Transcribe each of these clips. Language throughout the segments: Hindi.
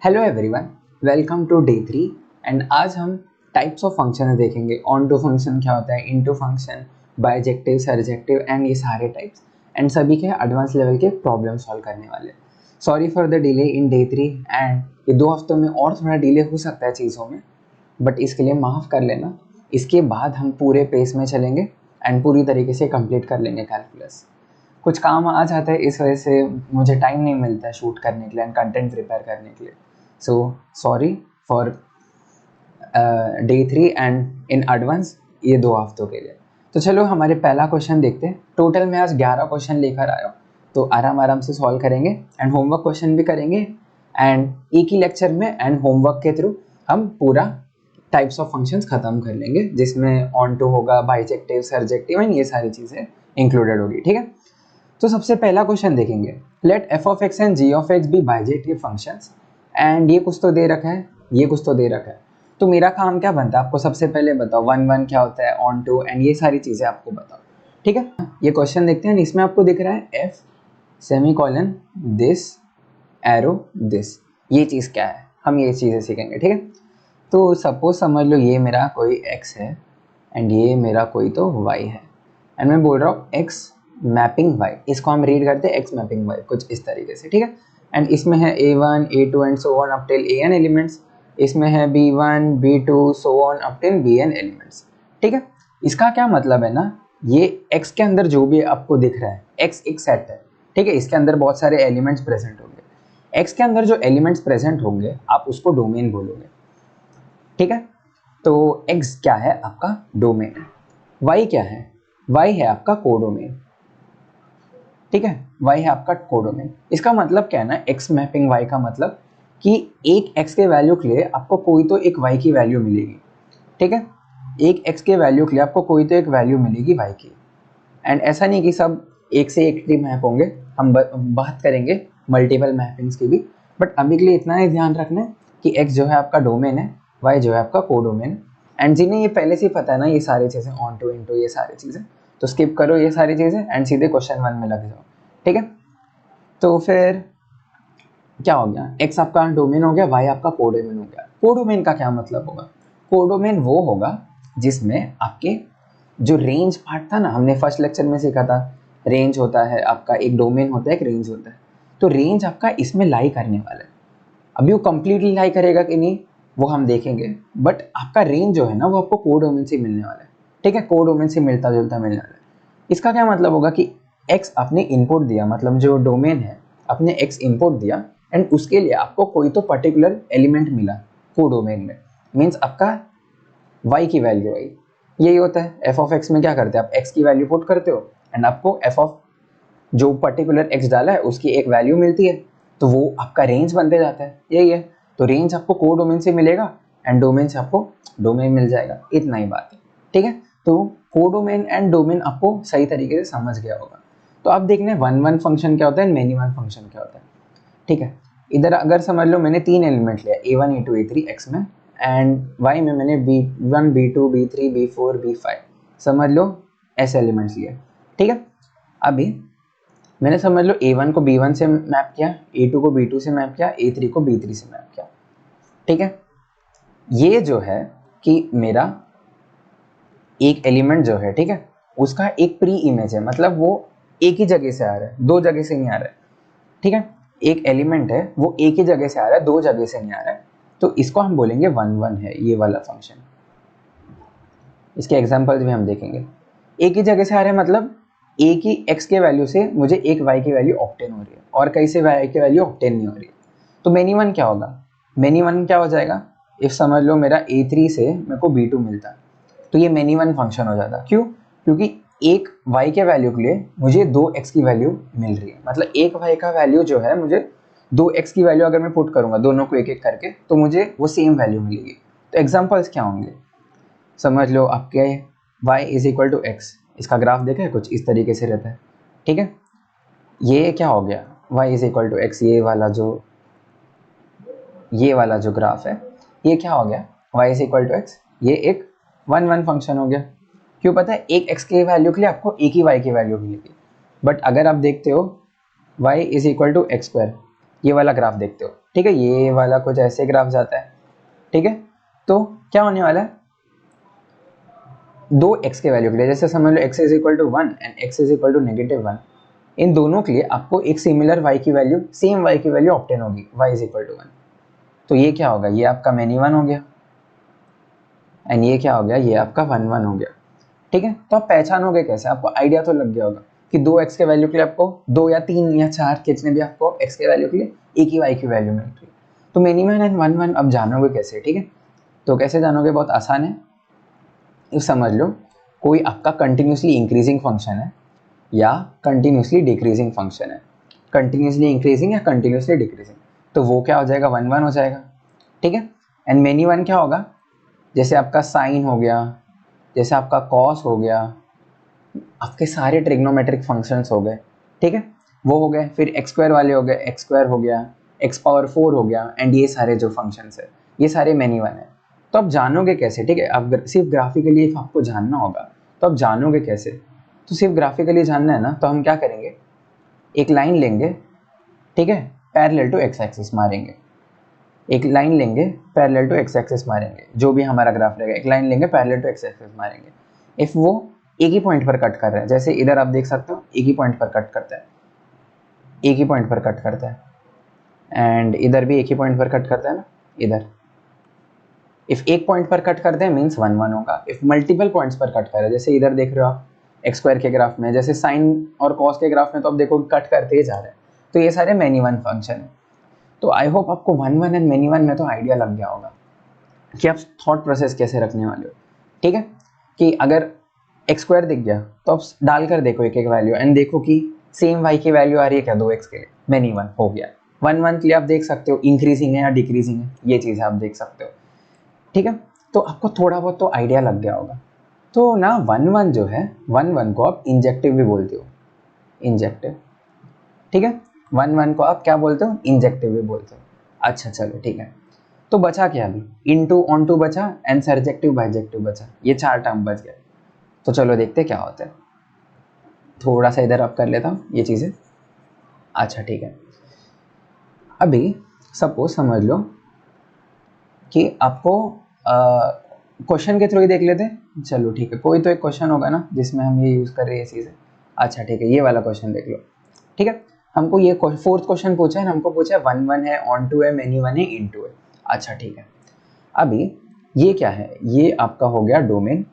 Hello everyone, welcome to day 3 and आज हम टाइप्स ऑफ फंक्शन देखेंगे। ऑन टू फंक्शन क्या होता है, into function, bijective, surjective and ये सारे टाइप्स एंड सभी के एडवांस लेवल के प्रॉब्लम सॉल्व करने वाले। Sorry for the delay in day 3 and ये 2 हफ्तों में और थोड़ा डिले हो सकता है चीज़ों में, बट इसके लिए माफ़ कर लेना। इसके बाद हम पूरे पेस में चलेंगे एंड पूरी तरीके से कंप्लीट कर लेंगे कैलकुलस। कुछ काम आ जाता है, इस वजह से मुझे टाइम नहीं मिलता है शूट करने के लिए एंड कंटेंट प्रिपेयर करने के लिए। So sorry for day 3 and in advance ये 2 हफ्तों के लिए। तो चलो हमारे पहला क्वेश्चन देखते हैं। टोटल मैं आज 11 क्वेश्चन लेकर आया हूँ, तो आराम आराम से सॉल्व करेंगे एंड होमवर्क क्वेश्चन भी करेंगे एंड एक ही लेक्चर में एंड होमवर्क के थ्रू हम पूरा टाइप्स ऑफ फंक्शंस खत्म कर लेंगे, जिसमें ऑन टू होगा, बाइजेक्टिव, सरजेक्टिव एंड ये सारी चीज़ें इंक्लूडेड होगी। ठीक है, तो सबसे पहला क्वेश्चन देखेंगे। Let F of X and G of X be bijective functions and ये कुछ तो दे रखा है, ये कुछ तो दे रखा है। तो मेरा काम क्या बनता है, आपको सबसे पहले बताओ वन वन क्या होता है, ऑन टू एंड ये सारी चीज़ें आपको बताओ। ठीक है, ये क्वेश्चन देखते हैं। इसमें आपको दिख रहा है F semi colon this arrow this, ये चीज़ क्या है, हम ये चीज़ें सीखेंगे। ठीक है, तो सपोज समझ लो ये मेरा कोई x है एंड ये मेरा कोई तो y है एंड मैं बोल रहा हूँ x मैपिंग y, इसको हम रीड करते हैं x मैपिंग y कुछ इस तरीके से। ठीक है, एंड इसमें है a1 a2 and so on up till an elements, इसमें है b1 b2 so on up till bn elements. ठीक है, इसका क्या मतलब है ना, ये x के अंदर जो भी आपको दिख रहा है, x एक सेट है। ठीक है, इसके अंदर बहुत सारे एलिमेंट्स प्रेजेंट होंगे। x के अंदर जो एलिमेंट्स प्रेजेंट होंगे आप उसको डोमेन बोलोगे। ठीक है, तो x क्या है, आपका डोमेन है। y क्या है, y है आपका कोडोमेन। ठीक है, y है आपका कोडोमेन। इसका मतलब क्या है ना, x मैपिंग y का मतलब कि एक x के वैल्यू के लिए आपको कोई तो एक y की वैल्यू मिलेगी। ठीक है, एक x के वैल्यू के लिए आपको कोई तो एक वैल्यू मिलेगी y की। एंड ऐसा नहीं कि सब एक से एक ही मैप होंगे, हम बात करेंगे मल्टीपल मैपिंग्स की भी, बट अभी के लिए इतना ही ध्यान रखना है कि x जो है आपका डोमेन है, y जो है आपका कोडोमेन। एंड जिन्हें ये पहले से ही पता है ना ये सारी चीज़ें, ऑन टू इनटू ये सारी चीज़ें, तो स्किप करो ये सारी चीज़ें एंड सीधे क्वेश्चन 1 में लग जाओ। ठीक है, तो फिर क्या हो गया, x आपका डोमेन हो गया, y आपका कोडोमेन हो गया। कोडोमेन का क्या मतलब होगा, कोडोमेन वो होगा जिसमें आपके जो रेंज पार्ट था ना, हमने फर्स्ट लेक्चर में सीखा था, रेंज होता है आपका, एक डोमेन होता है, एक रेंज होता है। तो रेंज आपका इसमें लाई करने वाला है। अभी वो कंप्लीटली लाई करेगा कि नहीं वो हम देखेंगे, बट आपका रेंज जो है ना वो आपको कोडोमेन से मिलने वाला है। ठीक है, कोडोमेन से मिलता जुलता मिलने वाला है। इसका क्या मतलब होगा कि x आपने इनपुट दिया, मतलब जो डोमेन है आपने x इनपुट दिया एंड उसके लिए आपको कोई तो पर्टिकुलर एलिमेंट मिला कोडोमेन में, मीन्स आपका y की वैल्यू आई। यही होता है एफ ऑफ एक्स में, क्या करते हैं आप x की वैल्यू पुट करते हो एंड आपको एफ ऑफ जो पर्टिकुलर x डाला है उसकी एक वैल्यू मिलती है, तो वो आपका रेंज बनते जाता है। यही है, तो रेंज आपको कोडोमेन से मिलेगा एंड डोमेन से आपको डोमेन मिल जाएगा, इतना ही बात है। ठीक है, तो कोडोमेन एंड डोमेन आपको सही तरीके से समझ गया होगा। तो आप देखना वन वन फंक्शन क्या होता है, मेनी वन फंक्शन क्या होता है। ठीक है, इधर अगर समझ लो मैंने 3 एलिमेंट लिया, a1 a2 a3 x में, एंड y में मैंने b1 b2 b3 b4 b5 समझ लो ऐसे एलिमेंट्स लिए। ठीक है, अभी मैंने समझ लो a1 को b1 से मैप किया, a2 को b2 से मैप किया, a3 को b3 से मैप किया। ठीक है, ये जो है कि मेरा एक एलिमेंट जो है, ठीक है, उसका एक प्री इमेज है, मतलब वो एक ही जगह से आ रहा है, दो जगह से नहीं आ रहा है। ठीक है, एक एलिमेंट है वो एक ही जगह से आ रहा है, दो जगह से नहीं आ रहा है, तो इसको हम बोलेंगे वन वन है ये वाला फंक्शन। इसके एग्जांपल्स भी हम देखेंगे। एक ही जगह से आ रहा है मतलब एक ही x के वैल्यू से मुझे एक y की वैल्यू ऑब्टेन हो रही है और कहीं से y की वैल्यू ऑब्टेन नहीं हो रही है। तो मेनी वन क्या होगा, मेनी वन क्या हो जाएगा, इफ समझ लो मेरा a3 से मेरे को b2 मिलता तो ये मेनी वन फंक्शन हो जाता। क्यों, क्योंकि एक y के वैल्यू के लिए मुझे दो x की वैल्यू मिल रही है, मतलब एक y का वैल्यू जो है मुझे दो x की वैल्यू अगर मैं पुट करूंगा दोनों को एक एक करके तो मुझे वो सेम वैल्यू मिलेगी। तो एग्जांपल्स क्या होंगे, समझ लो आपके y is equal to x, इसका ग्राफ देखा है कुछ इस तरीके से रहता है। ठीक है, ये क्या हो गया y is equal to x, ये वाला जो ग्राफ है ये क्या हो गया y is equal to x, ये एक वन वन फंक्शन हो गया। क्यों, पता है एक x के वैल्यू के लिए आपको एक ही y की वैल्यू मिलेगी। बट अगर आप देखते हो y is equal to X square, ये वाला ग्राफ देखते हो ठीक है, ये वाला कुछ ऐसे ग्राफ जाता है, ठीक है। तो क्या होने वाला है, दो x के वैल्यू के लिए, जैसे समझ लो x is equal to 1 and x is equal to -1, इन दोनों के लिए आपको एक सिमिलर y की वैल्यू, सेम y की वैल्यू ऑब्टेन होगी, y इज इक्वल टू 1। तो ये क्या होगा, ये आपका मैनी 1 हो गया एंड ये क्या हो गया, ये आपका 1 1 हो गया, ठीक है। तो आप पहचानोगे कैसे, आपको आइडिया तो लग गया होगा कि दो x के वैल्यू के लिए आपको दो या तीन या चार, कितने भी आपको x के वैल्यू के लिए एक ही y की वैल्यू मिल रही है। तो मैनी 1 एंड 1 1 अब जानोगे कैसे, ठीक है। तो कैसे जानोगे, बहुत आसान है। समझ लो कोई आपका कंटिन्यूसली इंक्रीजिंग फंक्शन है या कंटिन्यूसली डिक्रीजिंग फंक्शन है, कंटिन्यूसली इंक्रीजिंग या कंटिन्यूसली डिक्रीजिंग, तो वो क्या हो जाएगा, 1 1 हो जाएगा, ठीक है। एंड मेनी 1 क्या होगा, जैसे आपका साइन हो गया, जैसे आपका कॉस हो गया, आपके सारे ट्रिग्नोमेट्रिक फंक्शंस हो गए, ठीक है, वो हो गए। फिर एक्स स्क्वायर वाले हो गए, एक्स स्क्वायर हो गया, एक्स पावर 4 हो गया, एंड ये सारे जो फंक्शंस है ये सारे मेनी 1 है। तो आप जानोगे कैसे, ठीक है, आप सिर्फ ग्राफिकली आपको जानना होगा, तो आप जानोगे कैसे, तो सिर्फ ग्राफिकली जानना है ना, तो हम क्या करेंगे, एक लाइन लेंगे, ठीक है, पैरेलल टू एक्स एक्सिस मारेंगे, एक लाइन लेंगे पैरेलल टू एक्स एक्सिस मारेंगे, जो भी हमारा ग्राफ रहेगा, एक लाइन लेंगे पैरेलल टू एक्स एक्सिस मारेंगे। इफ वो एक ही पॉइंट पर कट कर रहा है, जैसे इधर आप देख सकते हो एक ही पॉइंट पर कट करता है, एक ही पॉइंट पर कट करता है, एंड इधर भी एक ही पॉइंट पर कट करता है ना, इधर। इफ एक पॉइंट पर कट करते हैं मीन्स 1 1 होगा। इफ मल्टीपल पॉइंट्स पर कट कर रहे हैं, जैसे इधर देख रहे हो आप एक्स स्क्वायर के ग्राफ में, जैसे साइन और कॉस के ग्राफ में, तो आप देखो कट करते ही जा रहे हैं, तो ये सारे मेनी 1 फंक्शन है। तो आई होप आपको 1 1 एंड मेनी 1 में तो आइडिया लग गया होगा कि आप थॉट प्रोसेस कैसे रखने वाले हो, ठीक है। कि अगर एक्स स्क्वायर दिख गया तो आप डालकर देखो एक एक वैल्यू एंड देखो कि सेम वाई की वैल्यू आ रही है क्या, दो एक्स के लिए, मेनी 1 हो गया। 1 1 के लिए आप देख सकते हो इंक्रीजिंग है या डिक्रीजिंग है, ये चीज़ आप देख सकते हो, ठीक है। तो आपको थोड़ा बहुत तो आइडिया लग गया होगा। तो ना 1 1 जो है, 1 1 को आप इंजेक्टिव भी बोलते हो, इंजेक्टिव, ठीक है। 1 1 को आप क्या बोलते हो, इंजेक्टिव भी बोलते हो। अच्छा चलो ठीक है। तो बचा क्या अभी, इनटू ऑन टू बचा एंड सरजेक्टिव बाइजेक्टिव बचा, ये चार टर्म बच गए। तो चलो देखते क्या होता है, थोड़ा सा इधर आप कर लेता हूँ ये चीज़ें। अच्छा ठीक है, अभी सपोज समझ लो कि आपको क्वेश्चन के थ्रू ही देख लेते हैं। चलो ठीक है, कोई तो एक क्वेश्चन होगा ना जिसमें हम ये यूज़ कर रहे हैं चीज़ें। अच्छा ठीक है, ये वाला क्वेश्चन देख लो, ठीक है। हमको ये फोर्थ क्वेश्चन पूछा है, हमको पूछा है 1 1 है, ऑन टू है, मेनी 1 है, इन टू है। अच्छा ठीक है, अभी ये क्या है, ये आपका हो गया डोमेन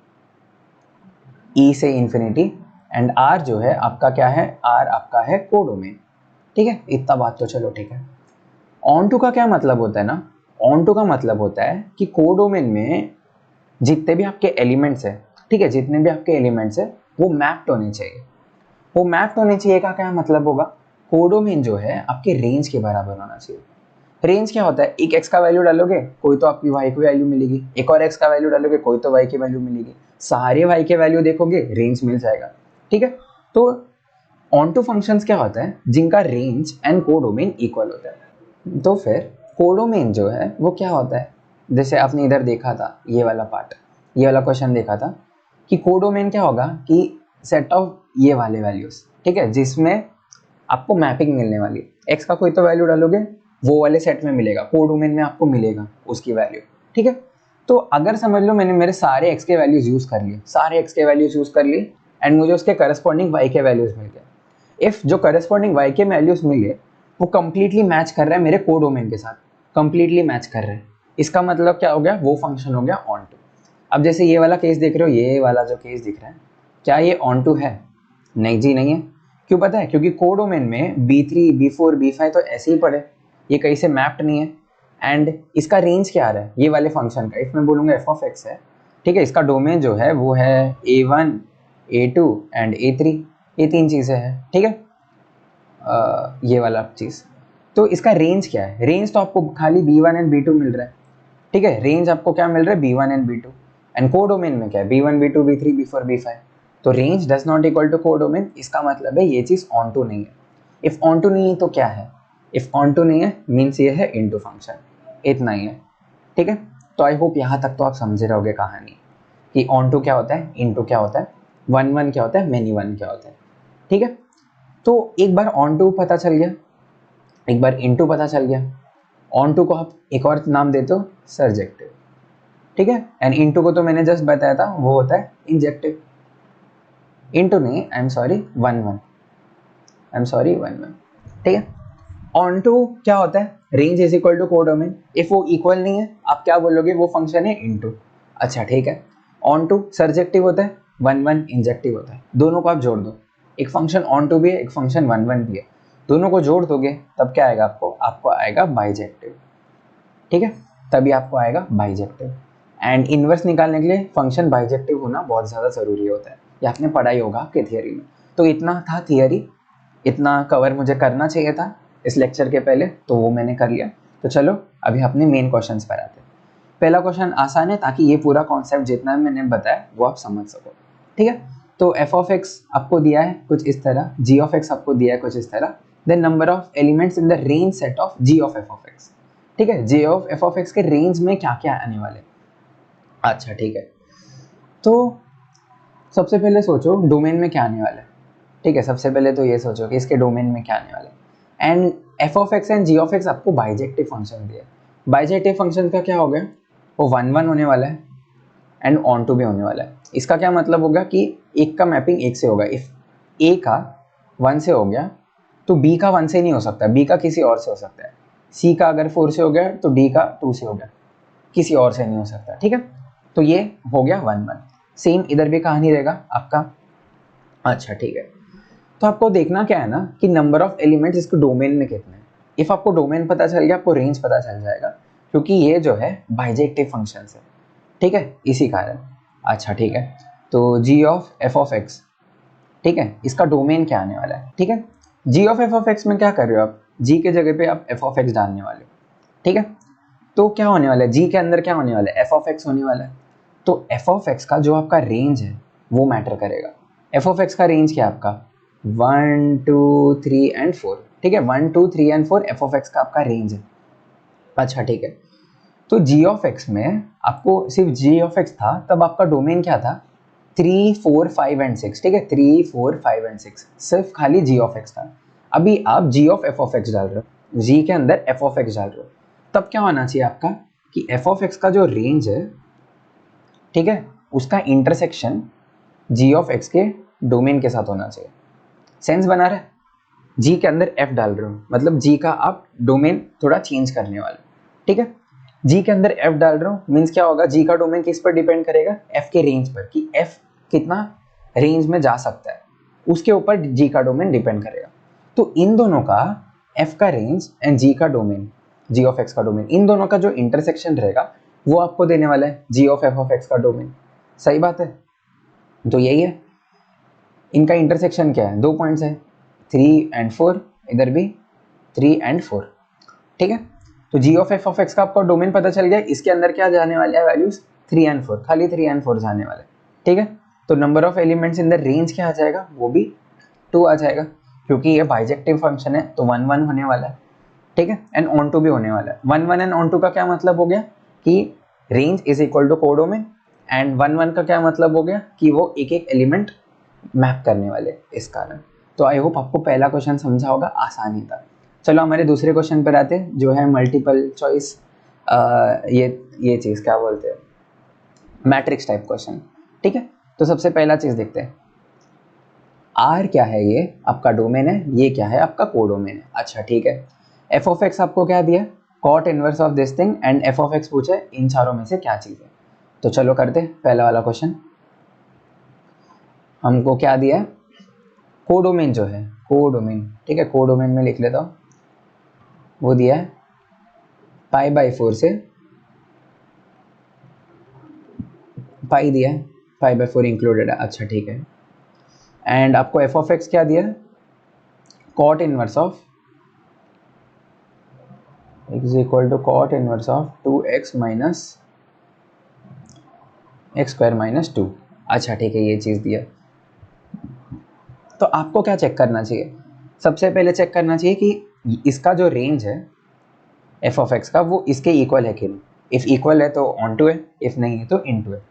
ई से इन्फिनिटी, एंड आर जो है आपका क्या है, आर आपका है कोडोमेन, ठीक है। इतना बात तो चलो ठीक है। ऑन टू का क्या मतलब होता है ना, ऑन टू का मतलब होता है कि कोडोमेन में जितने भी आपके एलिमेंट्स है, ठीक है, जितने भी आपके एलिमेंट्स है वो मैप्ड होने चाहिए। वो मैप्ड होने चाहिए का क्या मतलब होगा, कोडोमेन जो है आपके रेंज के बराबर होना चाहिए। रेंज क्या होता है, एक x का वैल्यू डालोगे कोई तो आपकी y की वैल्यू मिलेगी, एक और x का वैल्यू डालोगे कोई तो y की वैल्यू मिलेगी, सारे y के वैल्यू देखोगे रेंज मिल जाएगा, ठीक है। तो ऑन टू फंक्शंस क्या होता है, जिनका रेंज एंड कोडोमेन इक्वल होता है। तो फिर कोडोमेन जो है वो क्या होता है, जैसे आपने इधर देखा था ये वाला पार्ट, ये वाला क्वेश्चन देखा था कि कोडोमेन क्या होगा कि सेट ऑफ ये वाले वैल्यूज, ठीक है, जिसमें आपको मैपिंग मिलने वाली है। x का कोई तो वैल्यू डालोगे वो वाले सेट में मिलेगा, कोडोमेन में आपको मिलेगा उसकी वैल्यू, ठीक है। तो अगर समझ लो मैंने मेरे सारे x के वैल्यूज यूज कर लिए, सारे x के वैल्यूज यूज कर लिए एंड मुझे उसके करस्पॉन्डिंग y के वैल्यूज मिल गए। इफ जो करस्पॉन्डिंग y के वैल्यूज मिले वो कंप्लीटली मैच कर रहा है मेरे कोडोमेन के साथ, कंप्लीटली मैच कर रहे हैं, इसका मतलब क्या हो गया, वो फंक्शन हो गया ऑन टू। अब जैसे ये वाला केस देख रहे हो, ये वाला जो केस दिख रहा है, क्या ये ऑन टू है, नहीं जी नहीं है। क्यों पता है, क्योंकि कोडोमेन में B3 B4 B5 तो ऐसे ही पड़े, ये कहीं से मैप्ड नहीं है। एंड इसका रेंज क्या आ रहा है ये वाले फंक्शन का, इफ मैं बोलूँगा f ऑफ x है, ठीक है, इसका डोमेन जो है वो है A1 A2 एंड A3, ये तीन चीज़ें हैं, ठीक है। ये वाला चीज़, तो इसका रेंज क्या है, रेंज तो आपको खाली B1 एंड B2 मिल रहा है, ठीक है। रेंज आपको क्या मिल रहा है, B1 and B2, and codomain में क्या है, B1 B2 B3 B4 B5। तो range does not equal to codomain, इसका मतलब है ये चीज़ ऑन टू नहीं है। इफ ऑन टू नहीं है तो क्या है, इफ ऑन टू नहीं है मीन्स ये है इनटू फंक्शन, इतना ही है, ठीक है। तो आई होप यहाँ तक तो आप समझे रहोगे कहानी कि ऑन टू क्या होता है, इनटू क्या होता है, 1 1 क्या होता है, मेनी 1 क्या होता है, ठीक है। तो एक बार ऑन टू पता चल गया, एक बार इनटू पता चल गया, ऑन टू को आप एक और नाम देते हो सर्जेक्टिव, ठीक है। एंड इनटू को तो मैंने जस्ट बताया था वो होता है इंजेक्टिव। इनटू नहीं, I am sorry, one one, I am sorry, one one, ठीक है। ऑन टू क्या होता है, range is equal to codomain. If वो इक्वल नहीं है आप क्या बोलोगे, वो फंक्शन है इनटू। अच्छा ठीक है, ऑन टू सर्जेक्टिव होता है, वन वन इंजेक्टिव होता है। दोनों को आप जोड़ दो, एक फंक्शन ऑन टू भी है, एक फंक्शन वन वन भी है, दोनों को जोड़ दोगे तब क्या आएगा आपको, आपको आएगा बाइजेक्टिव, ठीक है। तभी आपको आएगा बाइजेक्टिव। एंड इनवर्स निकालने के लिए फंक्शन बाइजेक्टिव होना बहुत ज़्यादा ज़रूरी होता है, ये आपने पढ़ा ही होगा आपके थियरी में। तो इतना था थियरी, इतना कवर मुझे करना चाहिए था इस लेक्चर के पहले, तो वो मैंने कर लिया। तो चलो अभी अपने मेन क्वेश्चंस पर आते हैं। पहला क्वेश्चन आसान है ताकि ये पूरा कॉन्सेप्ट जितना मैंने बताया वो आप समझ सको, ठीक है। तो एफ ऑफ एक्स आपको दिया है कुछ इस तरह, जी ऑफ एक्स आपको दिया है कुछ इस तरह, then number of elements in the range set of ji of F of X, ठीक है। G of F of x के रेंज में क्या क्या आने वाले। अच्छा ठीक है, तो सबसे पहले सोचो डोमेन में क्या आने वाला है, ठीक है। सबसे पहले तो ये सोचो कि इसके डोमेन में क्या आने वाला है। And F of X and G of X आपको बाइजेक्टिव फंक्शन दिया है। बाइजेक्टिव फंक्शन का क्या हो गया, वो वन वन होने वाला है एंड ऑन टू भी होने वाला है। इसका क्या मतलब होगा कि एक का मैपिंग एक से होगा। इफ ए का वन से हो गया तो बी का वन से नहीं हो सकता, बी का किसी और से हो सकता है। सी का अगर फोर से हो गया तो डी का टू से हो गया, किसी और से नहीं हो सकता, ठीक है। तो ये हो गया वन वन। सेम इधर भी कहानी रहेगा आपका। अच्छा ठीक है, तो आपको देखना क्या है ना कि नंबर ऑफ एलिमेंट्स इसके डोमेन में कितने हैं। इफ आपको डोमेन पता चल गया आपको रेंज पता चल जाएगा, क्योंकि ये जो है बाइजेक्टिव फंक्शन है, ठीक है, इसी कारण। अच्छा ठीक है, तो जी ऑफ एफ ऑफ एक्स, ठीक है, इसका डोमेन क्या आने वाला है, ठीक है। G of F of x में क्या कर रहे हो आप, जी के जगह पे आप एफ ऑफ एक्स डालने वाले हो, ठीक है। तो क्या होने वाला है, जी के अंदर क्या होने वाला है, एफ ऑफ एक्स होने वाला है। तो एफ ऑफ एक्स का जो आपका रेंज है वो मैटर करेगा। एफ ऑफ एक्स का रेंज क्या है आपका, 1 2 3 एंड 4, ठीक है। 1 2 3 एंड 4 एफ ऑफ एक्स का आपका रेंज है। अच्छा ठीक है, तो जी ऑफ एक्स में आपको सिर्फ जी ऑफ एक्स था, तब आपका डोमेन क्या था, 3 4 5 एंड 6, ठीक है। 3 4 5 एंड 6 सिर्फ खाली जी ऑफ एक्स था। अभी आप जी ऑफ एफ ऑफ एक्स डाल रहे हो, जी के अंदर एफ ऑफ एक्स डाल रहे हो, तब क्या होना चाहिए आपका कि एफ ऑफ एक्स का जो रेंज है, ठीक है, उसका इंटरसेक्शन जी ऑफ एक्स के डोमेन के साथ होना चाहिए। सेंस बना रहा है, जी के अंदर एफ डाल रहे हो मतलब जी का आप डोमेन थोड़ा चेंज करने वाले, ठीक है। जी के अंदर एफ डाल रहे हो मीन्स क्या होगा, जी का डोमेन किस पर डिपेंड करेगा, एफ के रेंज पर, कि एफ कितना रेंज में जा सकता है, उसके ऊपर जी का डोमेन डिपेंड करेगा। तो इन दोनों का, एफ का रेंज एंड जी का डोमेन, जी ऑफ एक्स का डोमेन, इन दोनों का जो इंटरसेक्शन रहेगा वो आपको देने वाला है G of F of x का डोमेन। सही बात है, तो यही है, इनका इंटरसेक्शन क्या है, 2 पॉइंट्स है, 3 एंड 4, इधर भी 3 एंड 4, ठीक है। तो जी ऑफ एफ ऑफ एक्स का आपको डोमेन पता चल गया, इसके अंदर क्या जाने वाले हैं वैल्यूज, 3 एंड 4, खाली 3 एंड 4 जाने वाले, ठीक है। तो number of elements in the range क्या आ जाएगा, वो भी 2 आ जाएगा, क्योंकि ये बाइजेक्टिव फंक्शन है तो 1 1 होने वाला है, ठीक है। एंड ऑन टू भी होने वाला है। 1 1 एंड ऑन टू का क्या मतलब हो गया कि range is equal to codomain, and 1 1 का क्या मतलब हो गया कि वो एक एक एलिमेंट मैप करने वाले, इस कारण। तो आई होप आपको पहला क्वेश्चन समझा होगा, आसानी था। चलो हमारे दूसरे क्वेश्चन पर आते हैं, जो है मल्टीपल चॉइस, ये चीज़ क्या बोलते हैं, मैट्रिक्स टाइप क्वेश्चन, ठीक है। तो सबसे पहला चीज़ देखते हैं, आर क्या है, ये आपका डोमेन है, ये क्या है आपका कोडोमेन है। अच्छा ठीक है, एफ ऑफ एक्स आपको क्या दिया, cot inverse of this thing, and F of X पूछे इन चारों में से क्या चीज़ है। तो चलो करते हैं पहला वाला क्वेश्चन। हमको क्या दिया है, कोडोमेन जो है, कोडोमेन, ठीक है, कोडोमेन में लिख लेता हूँ, वो दिया है π/4 से, पाई दिया है, π/4 इंक्लूडेड है। अच्छा ठीक है, एंड आपको एफ ऑफ एक्स क्या दिया है, cot inverse of is equal to cot inverse of 2x minus x square minus 2। अच्छा ठीक है, ये चीज़ दिया। तो आपको क्या चेक करना चाहिए, सबसे पहले चेक करना चाहिए कि इसका जो रेंज है एफ ऑफ एक्स का, वो इसके इक्वल है कि नहीं। इफ़ इक्वल है तो ऑन टू है, इफ़ नहीं है तो इन टू है।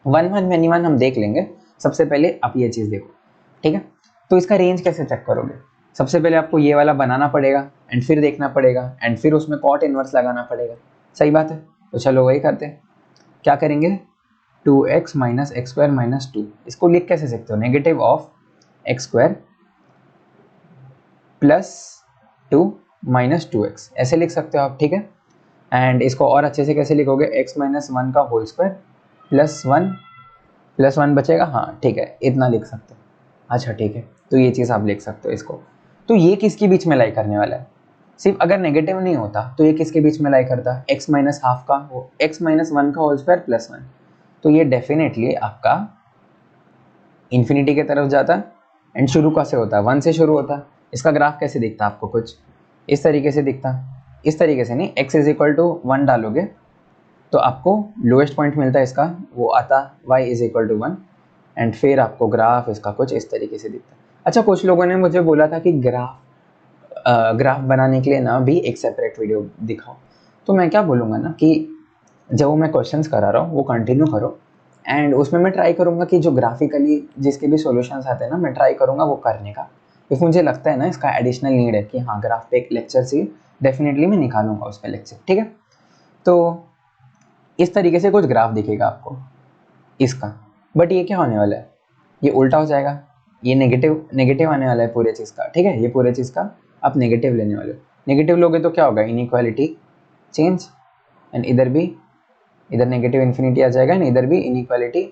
1 1 मैनी 1 हम देख लेंगे, सबसे पहले आप ये चीज़ देखो, ठीक है। तो इसका रेंज कैसे चेक करोगे, सबसे पहले आपको ये वाला बनाना पड़ेगा एंड फिर देखना पड़ेगा एंड फिर उसमें कॉट इनवर्स लगाना पड़ेगा। सही बात है, तो चलो वही करते हैं। क्या करेंगे, 2x minus x square minus 2, इसको लिख कैसे सकते हो, negative of x square plus 2 minus 2x, ऐसे लिख सकते हो आप, ठीक है। एंड इसको और अच्छे से कैसे लिखोगे, x माइनस 1 का होल स्क्वायर प्लस 1 बचेगा, हाँ ठीक है, इतना लिख सकते हो। अच्छा ठीक है, तो ये चीज़ आप लिख सकते हो इसको। तो ये किसके बीच में लाई करने वाला है, सिर्फ अगर नेगेटिव नहीं होता तो ये किसके बीच में लाई करता, x माइनस हाफ का, x माइनस 1 का होल स्क्वायर प्लस 1, तो ये डेफिनेटली आपका इन्फिनिटी की तरफ जाता है। एंड शुरू कैसे होता है, 1 से शुरू होता है। इसका ग्राफ कैसे दिखता है आपको, कुछ इस तरीके से दिखता, इस तरीके से नहीं, x इज इक्वल टू 1 डालोगे तो आपको लोएस्ट पॉइंट मिलता है इसका, वो आता y is equal to 1 and फिर आपको ग्राफ इसका कुछ इस तरीके से दिखता है। अच्छा, कुछ लोगों ने मुझे बोला था कि ग्राफ बनाने के लिए ना भी एक सेपरेट वीडियो दिखाओ, तो मैं क्या बोलूँगा ना कि जब वो मैं क्वेश्चंस करा रहा हूँ वो कंटिन्यू करो एंड उसमें मैं ट्राई करूँगा कि जो ग्राफिकली जिसके भी सॉल्यूशंस आते हैं ना, मैं ट्राई करूँगा वो करने का, क्योंकि मुझे लगता है ना इसका एडिशनल नीड है कि हाँ ग्राफ पे एक लेक्चर से डेफिनेटली मैं निकालूंगा उसका लेक्चर, ठीक है। तो इस तरीके से कुछ ग्राफ दिखेगा आपको इसका, बट ये क्या होने वाला है, ये उल्टा हो जाएगा, ये नेगेटिव नेगेटिव आने वाला है पूरे चीज़ का, ठीक है। ये पूरे चीज़ का आप नेगेटिव लेने वाले हो, नेगेटिव लोगे तो क्या होगा, इनइक्वालिटी चेंज एंड इधर नेगेटिव इन्फिनिटी आ जाएगा एंड इधर भी इनइक्वालिटी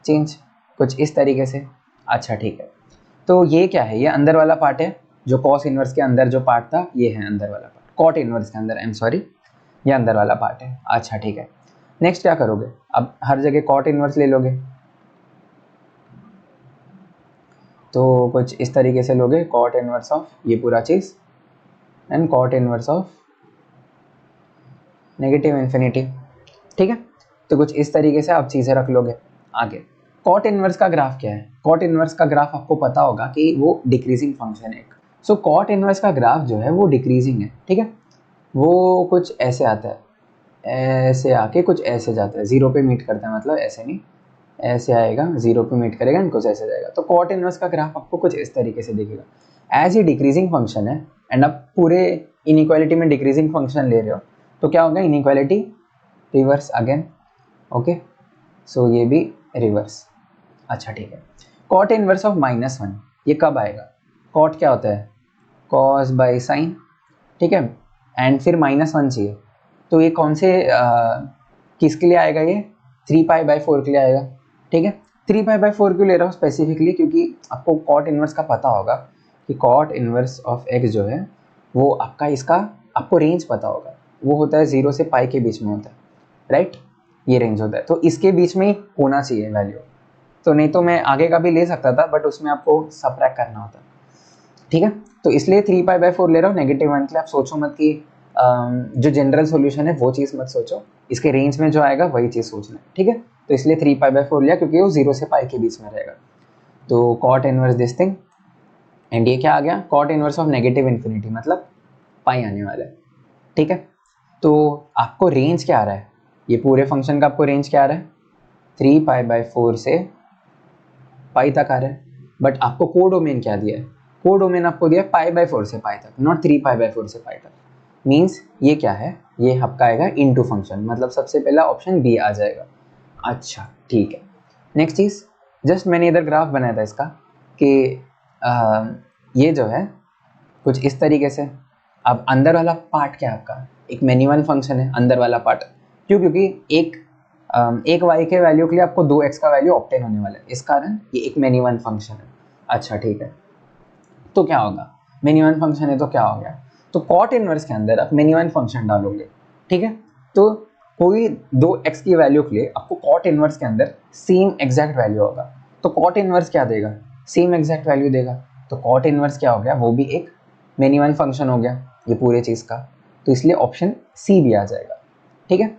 चेंज, कुछ इस तरीके से। अच्छा ठीक है, तो ये क्या है, ये अंदर वाला पार्ट है, जो कॉस इनवर्स के अंदर जो पार्ट था ये है अंदर वाला पार्ट, कॉट इनवर्स के अंदर, आई एम सॉरी, ये अंदर वाला पार्ट है। अच्छा ठीक है, नेक्स्ट क्या करोगे, अब हर जगह कॉट इनवर्स ले लोगे, तो कुछ इस तरीके से लोगे, कॉट इनवर्स ऑफ ये पूरा चीज़ and cot inverse of negative infinity, ठीक है। तो कुछ इस तरीके से आप चीज़ें रख लोगे आगे। कॉट इनवर्स का ग्राफ क्या है, कॉट इनवर्स का ग्राफ आपको पता होगा कि वो डिक्रीजिंग फंक्शन है। सो कॉट इनवर्स का ग्राफ जो है वो डिक्रीजिंग है, ठीक है। वो कुछ ऐसे आता है, ऐसे आके कुछ ऐसे जाता है, जीरो पे मीट करता है, मतलब ऐसे नहीं, ऐसे आएगा, जीरो पे मीट करेगा एंड कुछ ऐसे जाएगा। तो कॉट इनवर्स का ग्राफ आपको कुछ इस तरीके से दिखेगा। एज ये डिक्रीजिंग फंक्शन है एंड आप पूरे इनइक्वालिटी में डिक्रीजिंग फंक्शन ले रहे हो, तो क्या होगा, इनइक्वालिटी रिवर्स अगेन, ओके, सो ये भी रिवर्स। अच्छा ठीक है, कॉट इनवर्स ऑफ -1 ये कब आएगा, कॉट क्या होता है, कॉस बाई साइन, ठीक है, एंड फिर -1 चाहिए, तो ये कौन से किसके लिए आएगा, ये 3π/4 के लिए आएगा, ठीक है। 3π/4 क्यों ले रहा हूँ स्पेसिफिकली, क्योंकि आपको कॉट इनवर्स का पता होगा कि कॉट इनवर्स ऑफ x जो है वो आपका, इसका आपको रेंज पता होगा, वो होता है 0 से पाई के बीच में होता है, राइट, ये रेंज होता है, तो इसके बीच में ही होना चाहिए वैल्यू। तो नहीं तो मैं आगे का भी ले सकता था बट उसमें आपको सबट्रैक्ट करना होता, ठीक है। तो इसलिए 3π/4 ले रहा हूँ -1 के लिए। आप सोचो मत कि जो जनरल सॉल्यूशन है वो चीज़ मत सोचो, इसके रेंज में जो आएगा वही चीज़ सोचना है, ठीक है। तो इसलिए 3π/4 लिया क्योंकि वो 0 से पाई के बीच में रहेगा। तो cot inverse this thing and ये क्या आ गया, cot inverse of negative infinity, मतलब पाई आने वाला है, ठीक है। तो आपको रेंज क्या आ रहा है, ये पूरे फंक्शन का आपको रेंज क्या आ रहा है, 3π/4 से पाई तक आ रहा है, बट आपको कोडोमेन क्या दिया है, कोडोमेन आपको दिया है π/4 से पाई तक, नॉट 3π/4 से पाई तक। मीन्स ये क्या है, ये आपका आएगा इनटू फंक्शन, मतलब सबसे पहला ऑप्शन बी आ जाएगा। अच्छा ठीक है, नेक्स्ट चीज़, जस्ट मैंने इधर ग्राफ बनाया था इसका कि ये जो है कुछ इस तरीके से। अब अंदर वाला पार्ट क्या है आपका, एक मेन्यूअल फंक्शन है अंदर वाला पार्ट, क्यों, क्योंकि एक y के वैल्यू के लिए आपको 2x का वैल्यू ऑब्टेन होने वाला है, इस कारण ये एक मेन्यूअल फंक्शन है। अच्छा ठीक है, तो क्या होगा, मेन्यूअल फंक्शन है तो क्या हो गया, तो कॉट इनवर्स के अंदर आप मेन्यूअल फंक्शन डालोगे, ठीक है। तो कोई 2x की वैल्यू के लिए आपको कॉट इनवर्स के अंदर सेम एग्जैक्ट वैल्यू होगा, तो कॉट इनवर्स क्या देगा, सेम एग्जैक्ट वैल्यू देगा। तो कॉट इनवर्स क्या हो गया, वो भी एक मेन्यूअल फंक्शन हो गया ये पूरे चीज़ का, तो इसलिए ऑप्शन सी भी आ जाएगा, ठीक है।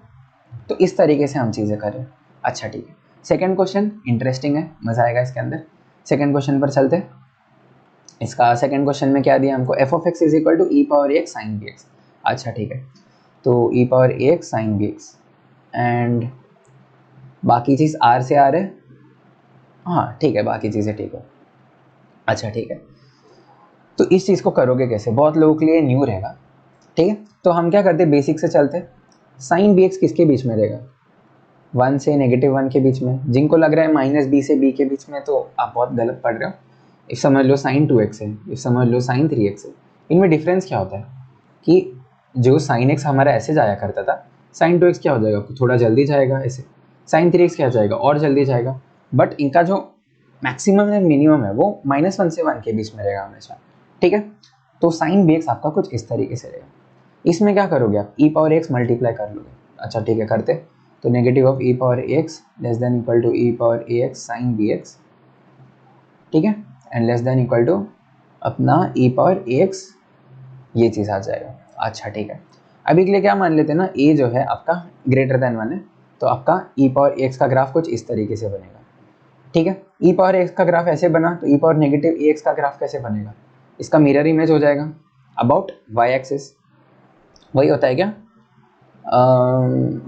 तो इस तरीके से हम चीज़ें करें। अच्छा ठीक है, सेकंड क्वेश्चन इंटरेस्टिंग है, मज़ा आएगा इसके अंदर। सेकंड क्वेश्चन पर चलते हैं। इसका सेकंड क्वेश्चन में क्या दिया हमको, f(x) is equal to e⁴ sin bx। अच्छा ठीक है, तो e⁴ sin bx एंड बाकी चीज़ r से r है, हाँ ठीक है, बाकी चीज़ें ठीक है। अच्छा ठीक है, तो इस चीज़ को करोगे कैसे, बहुत लोगों के लिए न्यू रहेगा, ठीक है। तो हम क्या करते हैं, बेसिक से चलते, साइन बी एक्स किसके बीच में रहेगा, 1 से -1 के बीच में। जिनको लग रहा है -b से b के बीच में, तो आप बहुत गलत पढ़ रहे हो। इफ समझ लो साइन 2x है, इफ समझ लो साइन 3x है। इनमें डिफरेंस क्या होता है कि जो साइन x हमारा ऐसे जाया करता था, साइन 2x क्या हो जाएगा, थोड़ा जल्दी जाएगा ऐसे। साइन 3x क्या हो जाएगा, और जल्दी जाएगा। बट इनका जो मैक्सिमम एंड मिनिमम है वो -1 से 1 के बीच में रहेगा हमेशा, ठीक है। तो साइन बी एक्स आपका कुछ इस तरीके से रहेगा। इसमें क्या करोगे आप, e पावर x मल्टीप्लाई कर लोगे। अच्छा ठीक है, करते। तो negative of e power x less than equal to e power ax sine b x, ठीक है, and less than equal to अपना e पावर ax, ये चीज़ आ जाएगा। अच्छा ठीक है, अभी के लिए क्या मान लेते हैं ना, a जो है आपका ग्रेटर देन 1 है, तो आपका e पावर x का ग्राफ कुछ इस तरीके से बनेगा, ठीक है। e पावर x का ग्राफ ऐसे बना, तो e पावर नेगेटिव ax का ग्राफ कैसे बनेगा, इसका मिरर इमेज हो जाएगा अबाउट y एक्सिस, वही होता है क्या,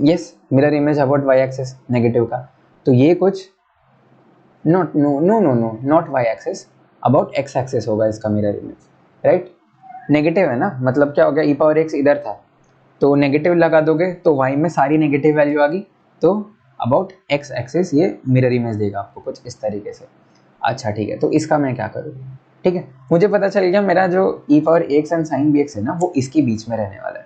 yes, mirror image about y axis negative का। तो ये कुछ not not y axis, about x axis होगा इसका मिरर इमेज, राइट। नेगेटिव है ना, मतलब क्या हो गया, e पावर x इधर था, तो नेगेटिव लगा दोगे तो y में सारी नेगेटिव वैल्यू आ गई, तो अबाउट x एक्सिस ये मिरर इमेज देगा आपको कुछ इस तरीके से। अच्छा ठीक है, तो इसका मैं क्या करूँ, ठीक है, मुझे पता चल गया मेरा जो e power x and sine b x है ना, वो इसके बीच में रहने वाला है,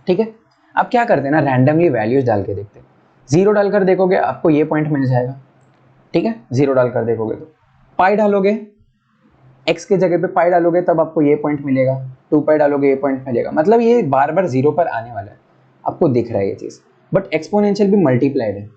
ठीक है। अब क्या करते हैं ना, रैंडमली वैल्यूज डाल के देखते हैं। 0 डालकर देखोगे आपको ये पॉइंट मिल जाएगा, ठीक है। 0 डालकर देखोगे तो पाई डालोगे, x के जगह पे पाई डालोगे तब आपको ये पॉइंट मिलेगा, 2 पाई डालोगे ये पॉइंट मिलेगा। मतलब ये बार बार 0 पर आने वाला है, आपको दिख रहा है ये चीज़। बट एक्सपोनेंशियल भी मल्टीप्लाइड है,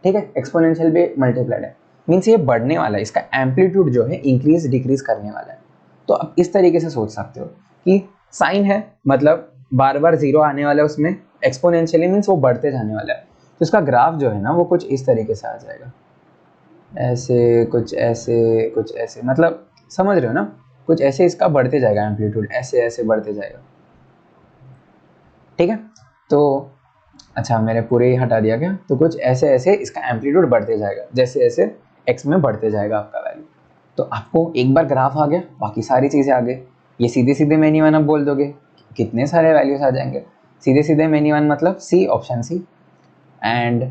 ठीक है, एक्सपोनेंशियल भी मल्टीप्लाइड है, मीन्स ये बढ़ने वाला है, इसका एम्पलीट्यूड जो है इंक्रीज डिक्रीज करने वाला है। तो आप इस तरीके से सोच सकते हो कि साइन है, मतलब बार बार 0 आने वाला है उसमें, एक्सपोनेंशियली मीन्स वो बढ़ते जाने वाला है। तो इसका ग्राफ जो है ना, वो कुछ इस तरीके से आ जाएगा, ऐसे कुछ ऐसे कुछ ऐसे, मतलब समझ रहे हो ना, कुछ ऐसे इसका बढ़ते जाएगा एम्पलीट्यूड, ऐसे ऐसे बढ़ते जाएगा, ठीक है। तो अच्छा मैंने पूरे ही हटा दिया क्या, तो कुछ ऐसे ऐसे इसका एम्पलीट्यूड बढ़ते जाएगा, जैसे जैसे x में बढ़ते जाएगा आपका वैल्यू। तो आपको एक बार ग्राफ आ गया, बाकी सारी चीज़ें आ गई। ये सीधे सीधे मेनी वन आप बोल दोगे, कितने सारे वैल्यूज आ जाएंगे, सीधे सीधे मेनी वन मतलब सी, ऑप्शन सी। एंड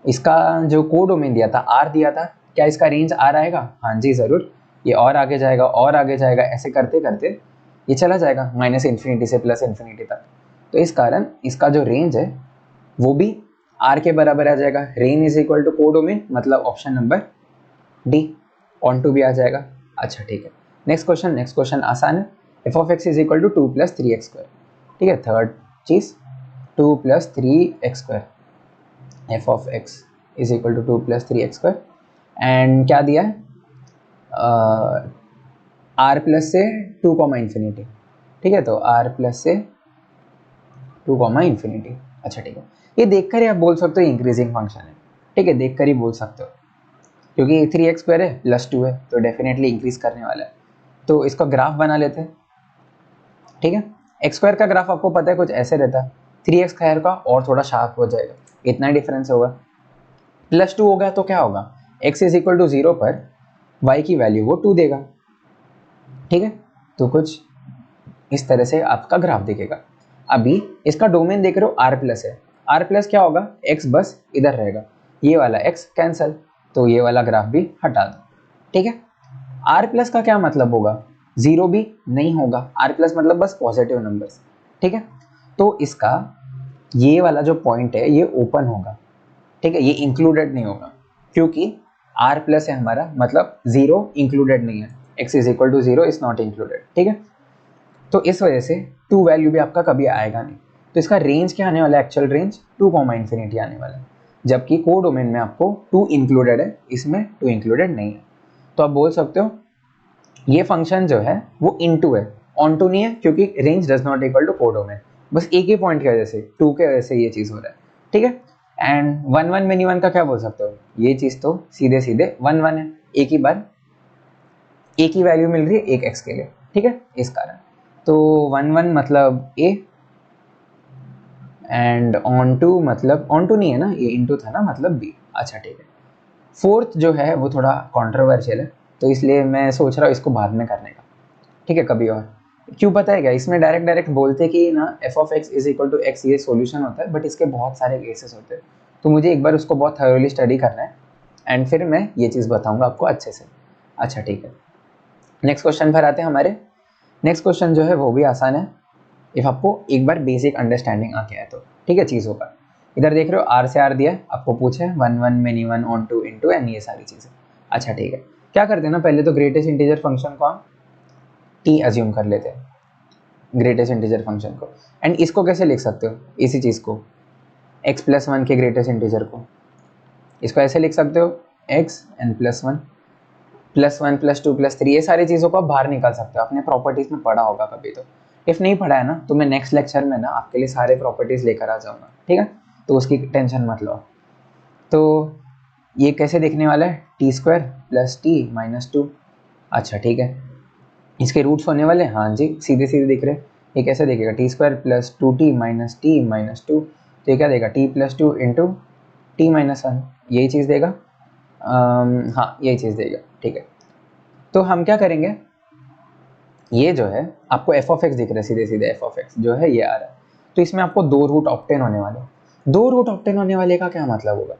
इसका जो कोड डोमेन दिया था, आर दिया था, क्या इसका रेंज आर आएगा, हाँ जी ज़रूर। ये और आगे जाएगा और आगे जाएगा, ऐसे करते करते ये चला जाएगा -इन्फिनिटी से +इन्फिनिटी तक। तो इस कारण इसका जो रेंज है वो भी आर के बराबर आ जाएगा। Range is equal to codomain, मतलब option number D, onto भी आ जाएगा। अच्छा ठीक है, नेक्स्ट क्वेश्चन आसान है। F of x is equal to 2 + 3x², ठीक है। थर्ड चीज़ 2 + 3x², f of x is equal to 2 + 3x², and क्या दिया है, आर प्लस से 2, ठीक है। तो आर प्लस से 2, अच्छा ठीक है। ये देखकर ही आप बोल सकते हो इंक्रीजिंग फंक्शन है, ठीक है, देखकर ही बोल सकते हो, क्योंकि 3x² है +2 है, तो डेफिनेटली इंक्रीज करने वाला है। तो इसका ग्राफ बना लेते हैं, ठीक है। x² का ग्राफ आपको पता है कुछ ऐसे रहता है, 3x² का और थोड़ा शार्प हो जाएगा, इतना ही डिफरेंस होगा। +2 हो गया तो क्या होगा, x इज इक्वल टू 0 पर y की वैल्यू वो 2 देगा, ठीक है। तो कुछ इस तरह से आपका ग्राफ दिखेगा। अभी इसका डोमेन देख रहे हो r प्लस है, r प्लस क्या होगा, x बस इधर रहेगा, ये वाला x कैंसल, तो ये वाला ग्राफ भी हटा दो, ठीक है। r प्लस का क्या मतलब होगा, 0 भी नहीं होगा, r प्लस मतलब बस पॉजिटिव नंबर्स, ठीक है। तो इसका ये वाला जो पॉइंट है ये ओपन होगा, ठीक है, ये इंक्लूडेड नहीं होगा, क्योंकि r प्लस है हमारा, मतलब 0 इंक्लूडेड नहीं है, x is equal to 0 is not included, ठीक है। तो इस वजह से 2 वैल्यू भी आपका कभी आएगा नहीं। तो इसका रेंज क्या आने वाला है, एक्चुअल रेंज 2, आने वाला है, जबकि कोड डोमेन में आपको 2 इंक्लूडेड है, इसमें 2 इंक्लूडेड नहीं है। तो आप बोल सकते हो ये फंक्शन जो है वो इनटू है, ऑन टू नहीं है, क्योंकि range does not equal to codomain, बस एक ही पॉइंट की वजह से 2 के वजह से ये चीज़ हो रहा है, ठीक है। एंड 1 मेनी वन का क्या बोल सकते हो, ये चीज़ तो सीधे सीधे 1 है, एक ही बार एक ही वैल्यू मिल रही है एक x के लिए, ठीक है, इस कारण। तो 1 मतलब a, एंड ऑन टू मतलब ऑन टू नहीं है ना, ये इनटू था ना, मतलब b। अच्छा ठीक है, फोर्थ जो है वो थोड़ा कंट्रोवर्शियल है, तो इसलिए मैं सोच रहा हूँ इसको बाद में करने का, ठीक है, कभी और। क्यों पता है क्या, इसमें डायरेक्ट बोलते कि ना f of x is equal to x ये सॉल्यूशन होता है, बट इसके बहुत सारे केसेस होते हैं, तो मुझे एक बार उसको बहुत थरोली स्टडी करना है एंड फिर मैं ये चीज़ बताऊंगा आपको अच्छे से। अच्छा ठीक है, नेक्स्ट क्वेश्चन पर आते हैं हमारे। नेक्स्ट क्वेश्चन जो है वो भी आसान है, इफ आपको एक बार बेसिक अंडरस्टैंडिंग आ गया है तो, ठीक है चीज़ों का। इधर देख रहे हो आर से आर दिया है, आपको पूछे 1 1 मेनी 1 ऑन 2 इंटू एन, ये सारी चीज़ें। अच्छा ठीक है, क्या करते हैं ना, पहले तो ग्रेटेस्ट इंटीजर फंक्शन को हम टी अज्यूम कर लेते हैं, ग्रेटेस्ट इंटीजर फंक्शन को। एंड इसको कैसे लिख सकते हो, इसी चीज़ को x प्लस 1 के ग्रेटेस्ट इंटीजर को, इसको ऐसे लिख सकते हो x n plus 1 plus 1 plus 2 plus 3, ये सारी चीज़ों को आप बाहर निकाल सकते हो, आपने प्रॉपर्टीज़ में पढ़ा होगा कभी तो। इफ़ नहीं पढ़ा है ना तो मैं नेक्स्ट लेक्चर में ना आपके लिए सारे प्रॉपर्टीज़ लेकर आ जाऊँगा, ठीक है, तो उसकी टेंशन मत लो। तो ये कैसे दिखने वाला है, T square plus T minus 2। अच्छा ठीक है, इसके रूट्स होने वाले, हाँ जी सीधे सीधे दिख रहे। ये कैसे दिखेगा, T square plus 2t minus T minus 2, तो ये क्या देगा, T plus 2 into T minus 1, यही चीज़ देगा। हाँ यही चीज़ देगा, ठीक है। तो हम क्या करेंगे, ये जो है आपको एफ ऑफ एक्स दिख रहा है, सीधे सीधे एफ ऑफ एक्स जो है ये आ रहा है, तो इसमें आपको 2 रूट ऑप्टेन होने वाले। 2 रूट ऑप्टेन होने वाले का क्या मतलब होगा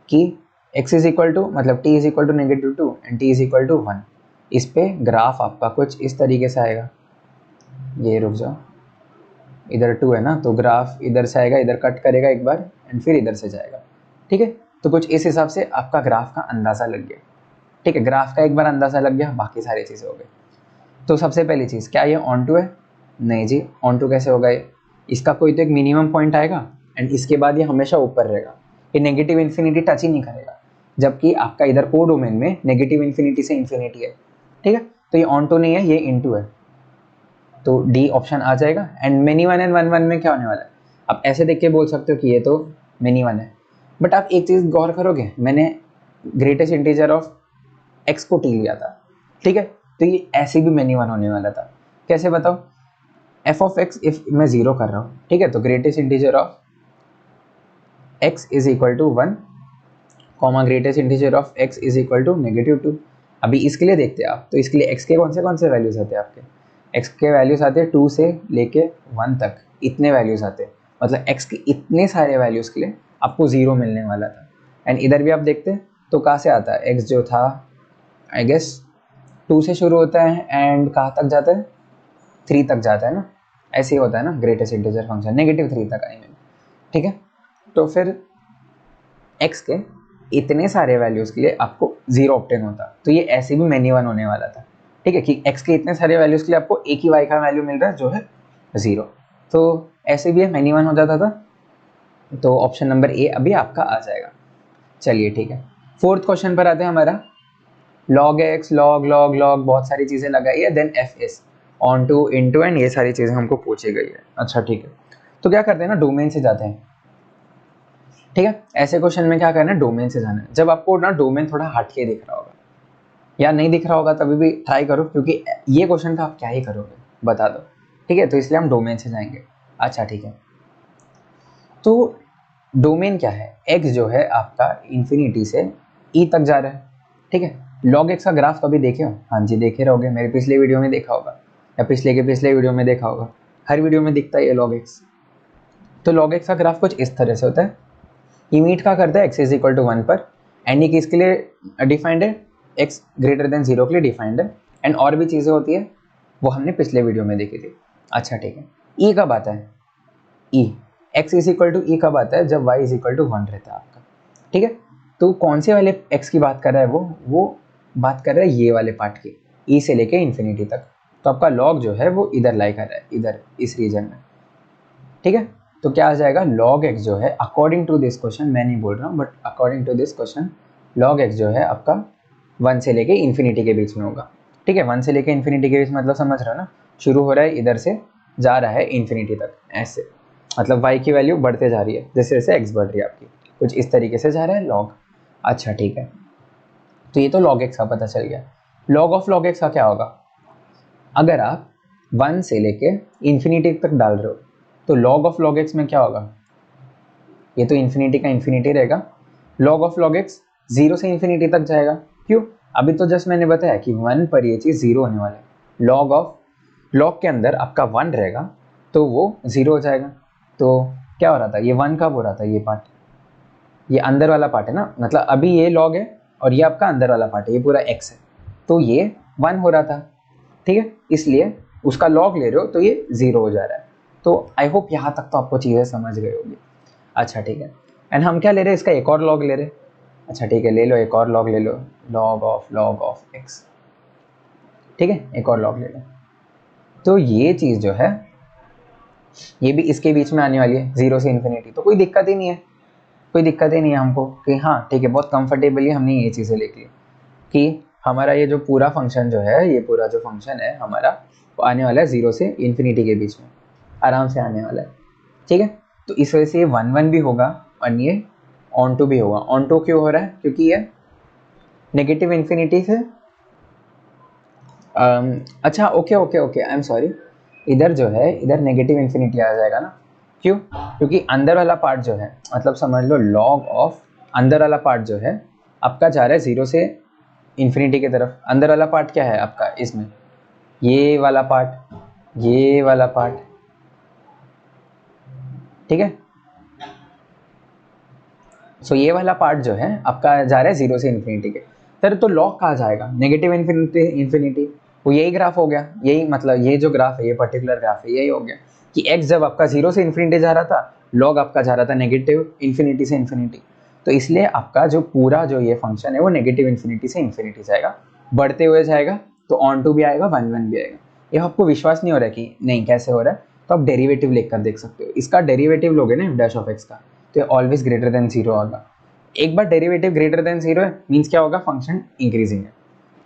कि x इज इक्वल टू, मतलब t is equal to -2 and t is equal to 1। इस पे ग्राफ आपका कुछ इस तरीके से आएगा, ये रुक जाओ, इधर 2 है ना, तो ग्राफ इधर से आएगा, इधर कट करेगा एक बार एंड फिर इधर से जाएगा, ठीक है। तो कुछ इस हिसाब से आपका ग्राफ का अंदाज़ा लग गया, ठीक है, ग्राफ का एक बार अंदाज़ा लग गया, बाकी सारी चीज़ें हो गई। तो सबसे पहली चीज़, क्या ये ऑन टू है, नहीं जी, ऑन टू कैसे होगा, ये इसका कोई तो एक मिनिमम पॉइंट आएगा एंड इसके बाद ये हमेशा ऊपर रहेगा, ये नेगेटिव इन्फिनिटी टच ही नहीं करेगा, जबकि आपका इधर को डोमेन में नेगेटिव इन्फिनिटी से इन्फिनिटी है, ठीक है। तो ये ऑन टू नहीं है, ये इनटू है, तो डी ऑप्शन आ जाएगा। And many one and one one में क्या होने वाला है, आप ऐसे देख के बोल सकते हो कि ये तो मेनी वन है, बट आप एक चीज़ गौर करोगे, मैंने ग्रेटेस्ट इंटीजर ऑफ एक्स को टी लिया था, ठीक है, तो ये ऐसे भी मेनी वन होने वाला था। कैसे बताओ, एफ ऑफ एक्स इफ मैं जीरो कर रहा हूँ, ठीक है, तो greatest integer of x is equal to 1 comma greatest integer of x is equal to -2। अभी इसके लिए देखते हैं आप, तो इसके लिए एक्स के कौन से वैल्यूज आते हैं आपके, एक्स के वैल्यूज आते हैं 2 से लेके 1 तक, इतने वैल्यूज आते हैं, मतलब एक्स के इतने सारे वैल्यूज के लिए आपको 0 मिलने वाला था। एंड इधर भी आप देखते हैं तो कहाँ से आता है, एक्स जो था आई गेस 2 से शुरू होता है एंड कहाँ तक जाता है, 3 तक जाता है ना, ऐसे ही होता है ना ग्रेटेस्ट इंटीजर फंक्शन, -3 तक आई मीन, ठीक है। तो फिर x के इतने सारे वैल्यूज़ के लिए आपको 0 ऑप्टेन होता, तो ये ऐसे भी मेनी वन होने वाला था, ठीक है, कि x के इतने सारे वैल्यूज़ के लिए आपको एक ही y का वैल्यू मिल रहा है जो है 0, तो ऐसे भी मेनी वन हो जाता था। तो ऑप्शन नंबर ए अभी आपका आ जाएगा। चलिए ठीक है, फोर्थ क्वेश्चन पर आते हैं हमारा। log x log log log बहुत सारी चीज़ें लगाई है, then f is onto into and ये सारी चीज़ें हमको पूछी गई है। अच्छा ठीक है, तो क्या करते हैं ना, डोमेन से जाते हैं, ठीक है। ऐसे क्वेश्चन में क्या करना है, डोमेन से जाना है। जब आपको ना डोमेन थोड़ा हट के दिख रहा होगा या नहीं दिख रहा होगा तभी भी ट्राई करो, क्योंकि ये क्वेश्चन का आप क्या ही करोगे बता दो, ठीक है, तो इसलिए हम डोमेन से जाएंगे। अच्छा ठीक है, तो डोमेन क्या है, एक्स जो है आपका इन्फिनिटी से ई तक जा रहा है, ठीक है। लॉग एक्स का ग्राफ कभी देखे हो, हाँ जी देखे रहोगे, मेरे पिछले वीडियो में देखा होगा या पिछले के पिछले वीडियो में देखा होगा, हर वीडियो में दिखता है ये लॉग एक्स। तो लॉग एक्स का ग्राफ कुछ इस तरह से होता है, ये मीट का करता है एक्स इज इक्वल टू 1 पर, एंड ये किसके लिए डिफाइंड है, एक्स ग्रेटर देन 0 के लिए डिफाइंड है, एंड और भी चीज़ें होती है वो हमने पिछले वीडियो में देखी थी। अच्छा ठीक है, ई कब आता है, ई एक्स इज इक्वल टू ई कब आता है, जब वाई इज इक्वल टू 1 रहता है आपका, ठीक है। तो कौन से वाले एक्स की बात कर रहा है, वो बात कर रहा है ये वाले पार्ट की, ई से लेके इन्फिनिटी तक, तो आपका लॉग जो है वो इधर लाई कर रहा है, इधर इस रीजन में, ठीक है। तो क्या आ जाएगा, log x जो है अकॉर्डिंग टू दिस क्वेश्चन, मैं नहीं बोल रहा हूँ but according to this question, log x जो है आपका 1 से लेके इन्फिनिटी के बीच में होगा, ठीक है। 1 से लेके इन्फिनिटी के बीच मतलब समझ रहे हो ना, शुरू हो रहा है इधर से, जा रहा है इन्फिनिटी तक, ऐसे मतलब y की वैल्यू बढ़ते जा रही है, जैसे जैसे x बढ़ रही है आपकी, कुछ इस तरीके से जा रहा है log। अच्छा ठीक है, तो ये तो log x का पता चल गया। log ऑफ log x का क्या होगा, अगर आप 1 से लेके इन्फिनिटी तक डाल रहे हो तो log ऑफ log x में क्या होगा, ये तो इन्फिनिटी का इन्फिनिटी रहेगा, log ऑफ log x 0 से इन्फिनिटी तक जाएगा, क्यों, अभी तो जस्ट मैंने बताया कि 1 पर ये चीज़ 0 होने वाला है, log ऑफ लॉग के अंदर आपका 1 रहेगा तो वो 0 हो जाएगा। तो क्या हो रहा था, ये 1 कब हो रहा था, ये पार्ट, ये अंदर वाला पार्ट है ना, मतलब अभी ये लॉग है और ये आपका अंदर वाला पार्ट है, ये पूरा x है, तो ये 1 हो रहा था, ठीक है, इसलिए उसका लॉग ले रहे हो तो ये 0 हो जा रहा है। तो आई होप यहाँ तक तो आपको चीज़ें समझ गए होगी। अच्छा ठीक है, एंड हम क्या ले रहे हैं, इसका एक और लॉग ले रहे हैं। अच्छा ठीक है, ले लो एक और लॉग ले लो, लॉग ऑफ x, ठीक है, एक और लॉग ले लो। तो ये चीज़ जो है ये भी इसके बीच में आने वाली है 0 से इन्फिनिटी, तो कोई दिक्कत ही नहीं है, कोई दिक्कत ही नहीं है हमको कि हाँ ठीक है, बहुत कंफर्टेबली हमने ये चीज़ें लिख ली कि हमारा ये जो पूरा फंक्शन जो है, ये पूरा जो फंक्शन है हमारा, वो आने वाला है 0 से इन्फिनिटी के बीच में, आराम से आने वाला है, ठीक है। तो इस वजह से ये 1 भी होगा और ये ऑन टू भी होगा। ऑन टू क्यों हो रहा है, क्योंकि ये नेगेटिव इन्फिनिटी से अच्छा okay okay okay, I am sorry, इधर जो है इधर नेगेटिव इन्फिनिटी आ जाएगा ना, क्यों, क्योंकि अंदर वाला पार्ट जो है, मतलब समझ लो लॉग ऑफ अंदर वाला पार्ट जो है आपका जा रहा है 0 से इन्फिनिटी की तरफ। अंदर वाला पार्ट क्या है आपका इसमें, ये वाला पार्ट, ये वाला पार्ट, ठीक है। सो ये वाला पार्ट जो है आपका जा रहा है 0 से इन्फिनिटी के तरफ, तो लॉग कहाँ जाएगा, नेगेटिव इन्फिनिटी इन्फिनिटी, वो यही ग्राफ हो गया, यही मतलब ये जो ग्राफ है, ये पर्टिकुलर ग्राफ है, यही हो गया कि x जब आपका 0 से इन्फिनिटी जा रहा था, लॉग आपका जा रहा था नेगेटिव इन्फिनिटी से इन्फिनिटी, तो इसलिए आपका जो पूरा जो ये फंक्शन है वो नेगेटिव इन्फिनिटी से इन्फिनिटी जाएगा, बढ़ते हुए जाएगा, तो ऑन टू भी आएगा, 1 भी आएगा। ये आपको विश्वास नहीं हो रहा है कि नहीं कैसे हो रहा है, तो आप डेरिवेटिव लेकर कर देख सकते हो। इसका डेरिवेटिव लोगे ना f' ऑफ x का, तो ऑलवेज ग्रेटर देन 0 होगा। एक बार डेरिवेटिव ग्रेटर देन 0 है मीन्स क्या होगा, फंक्शन इंक्रीजिंग है।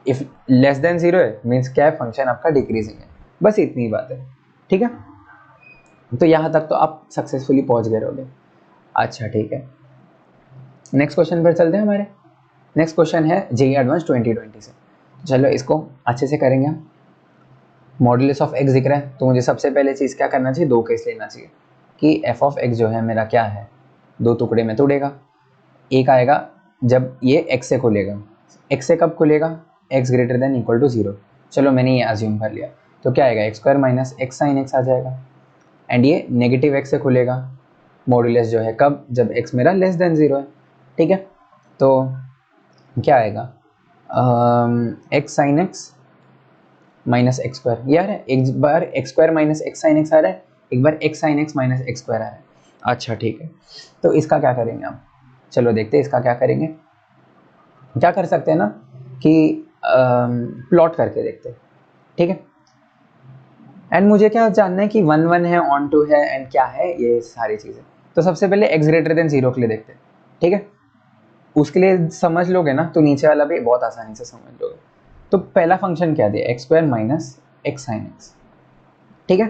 इफ लेस देन 0 है मीन्स क्या है, फंक्शन आपका डिक्रीजिंग है। बस इतनी बात है, ठीक है। तो यहाँ तक तो आप सक्सेसफुली पहुँच गए रहोगे। अच्छा ठीक है, नेक्स्ट क्वेश्चन पर चलते हैं। हमारे नेक्स्ट क्वेश्चन है जेईई एडवांस 2020 से। चलो इसको अच्छे से करेंगे हम। मॉडुलस ऑफ x दिख रहा है, तो मुझे सबसे पहले चीज़ क्या करना चाहिए, 2 केस लेना चाहिए कि f ऑफ x जो है मेरा क्या है, 2 टुकड़े में तोड़ेगा। एक आएगा जब ये x से खुलेगा, x से कब खुलेगा, x greater than equal to 0। चलो मैंने ये अज्यूम कर लिया, तो क्या आएगा x² minus x sine x आ जाएगा। एंड ये नेगेटिव x से खुलेगा, मॉडुलस जो है कब, जब x मेरा लेस देन 0 है, ठीक है। तो क्या आएगा, x sine x minus x², यार एक बार x² minus x sine x आ रहा है, एक बार x sine x minus x² आ रहा है। अच्छा ठीक है, तो इसका क्या करेंगे हम, चलो देखते हैं इसका क्या करेंगे। क्या कर सकते हैं ना कि प्लॉट करके देखते हैं, ठीक है। एंड मुझे क्या जानना है कि 1 है, ऑन टू है, एंड क्या है ये सारी चीज़ें। तो सबसे पहले x ग्रेटर देन 0 के लिए देखते हैं, ठीक है। उसके लिए समझ लोगे ना तो नीचे वाला भी बहुत आसानी से समझ लोगे। तो पहला फंक्शन क्या दिया, x² minus x sine x, ठीक है।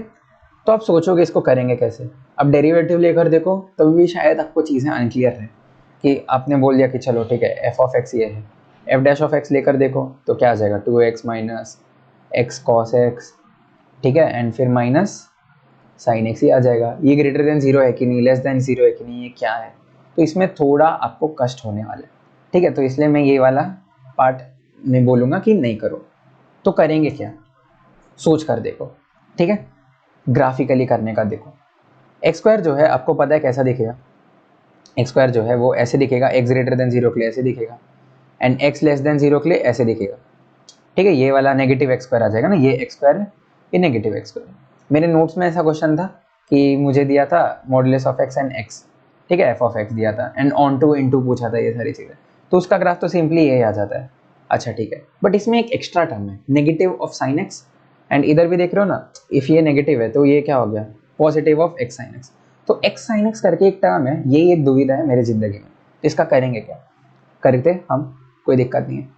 तो आप सोचोगे इसको करेंगे कैसे। अब डेरिवेटिव लेकर देखो तभी भी शायद आपको चीज़ें अनक्लियर है कि आपने बोल दिया कि चलो ठीक है f ऑफ x ये है, f' ऑफ x लेकर देखो तो क्या आ जाएगा, 2x minus x cos x, ठीक है, एंड फिर माइनस साइन x ही आ जाएगा। ये ग्रेटर देन 0 है कि नहीं, लेस देन 0 है कि नहीं, ये क्या है। तो इसमें थोड़ा आपको कष्ट होने वाला है, ठीक है। तो इसलिए मैं ये वाला पार्ट में बोलूँगा कि नहीं करो। तो करेंगे क्या, सोच कर देखो, ठीक है। ग्राफिकली करने का देखो। x² जो है आपको पता है कैसा दिखेगा, x² जो है वो ऐसे दिखेगा, x ग्रेटर देन 0 के लिए ऐसे दिखेगा, एंड x लेस देन 0 के लिए ऐसे दिखेगा, ठीक है। ये वाला नेगेटिव x² आ जाएगा ना, ये x² है, ये नेगेटिव x²। मेरे नोट्स में ऐसा क्वेश्चन था कि मुझे दिया था modulus of x and x, ठीक है, f ऑफ x दिया था, एंड ऑन टू इनटू पूछा था, ये सारी चीज़ें। तो उसका ग्राफ तो सिंपली यही आ जाता है। अच्छा ठीक है, बट इसमें एक एक्स्ट्रा टर्म है, negative of sine x, and इधर भी देख रहे हो ना, इफ ये नेगेटिव है तो ये क्या हो गया, positive of x sine x। तो x साइन x करके एक टर्म है, यही एक दुविधा है मेरी ज़िंदगी में। इसका करेंगे क्या, करते हम, कोई दिक्कत नहीं है।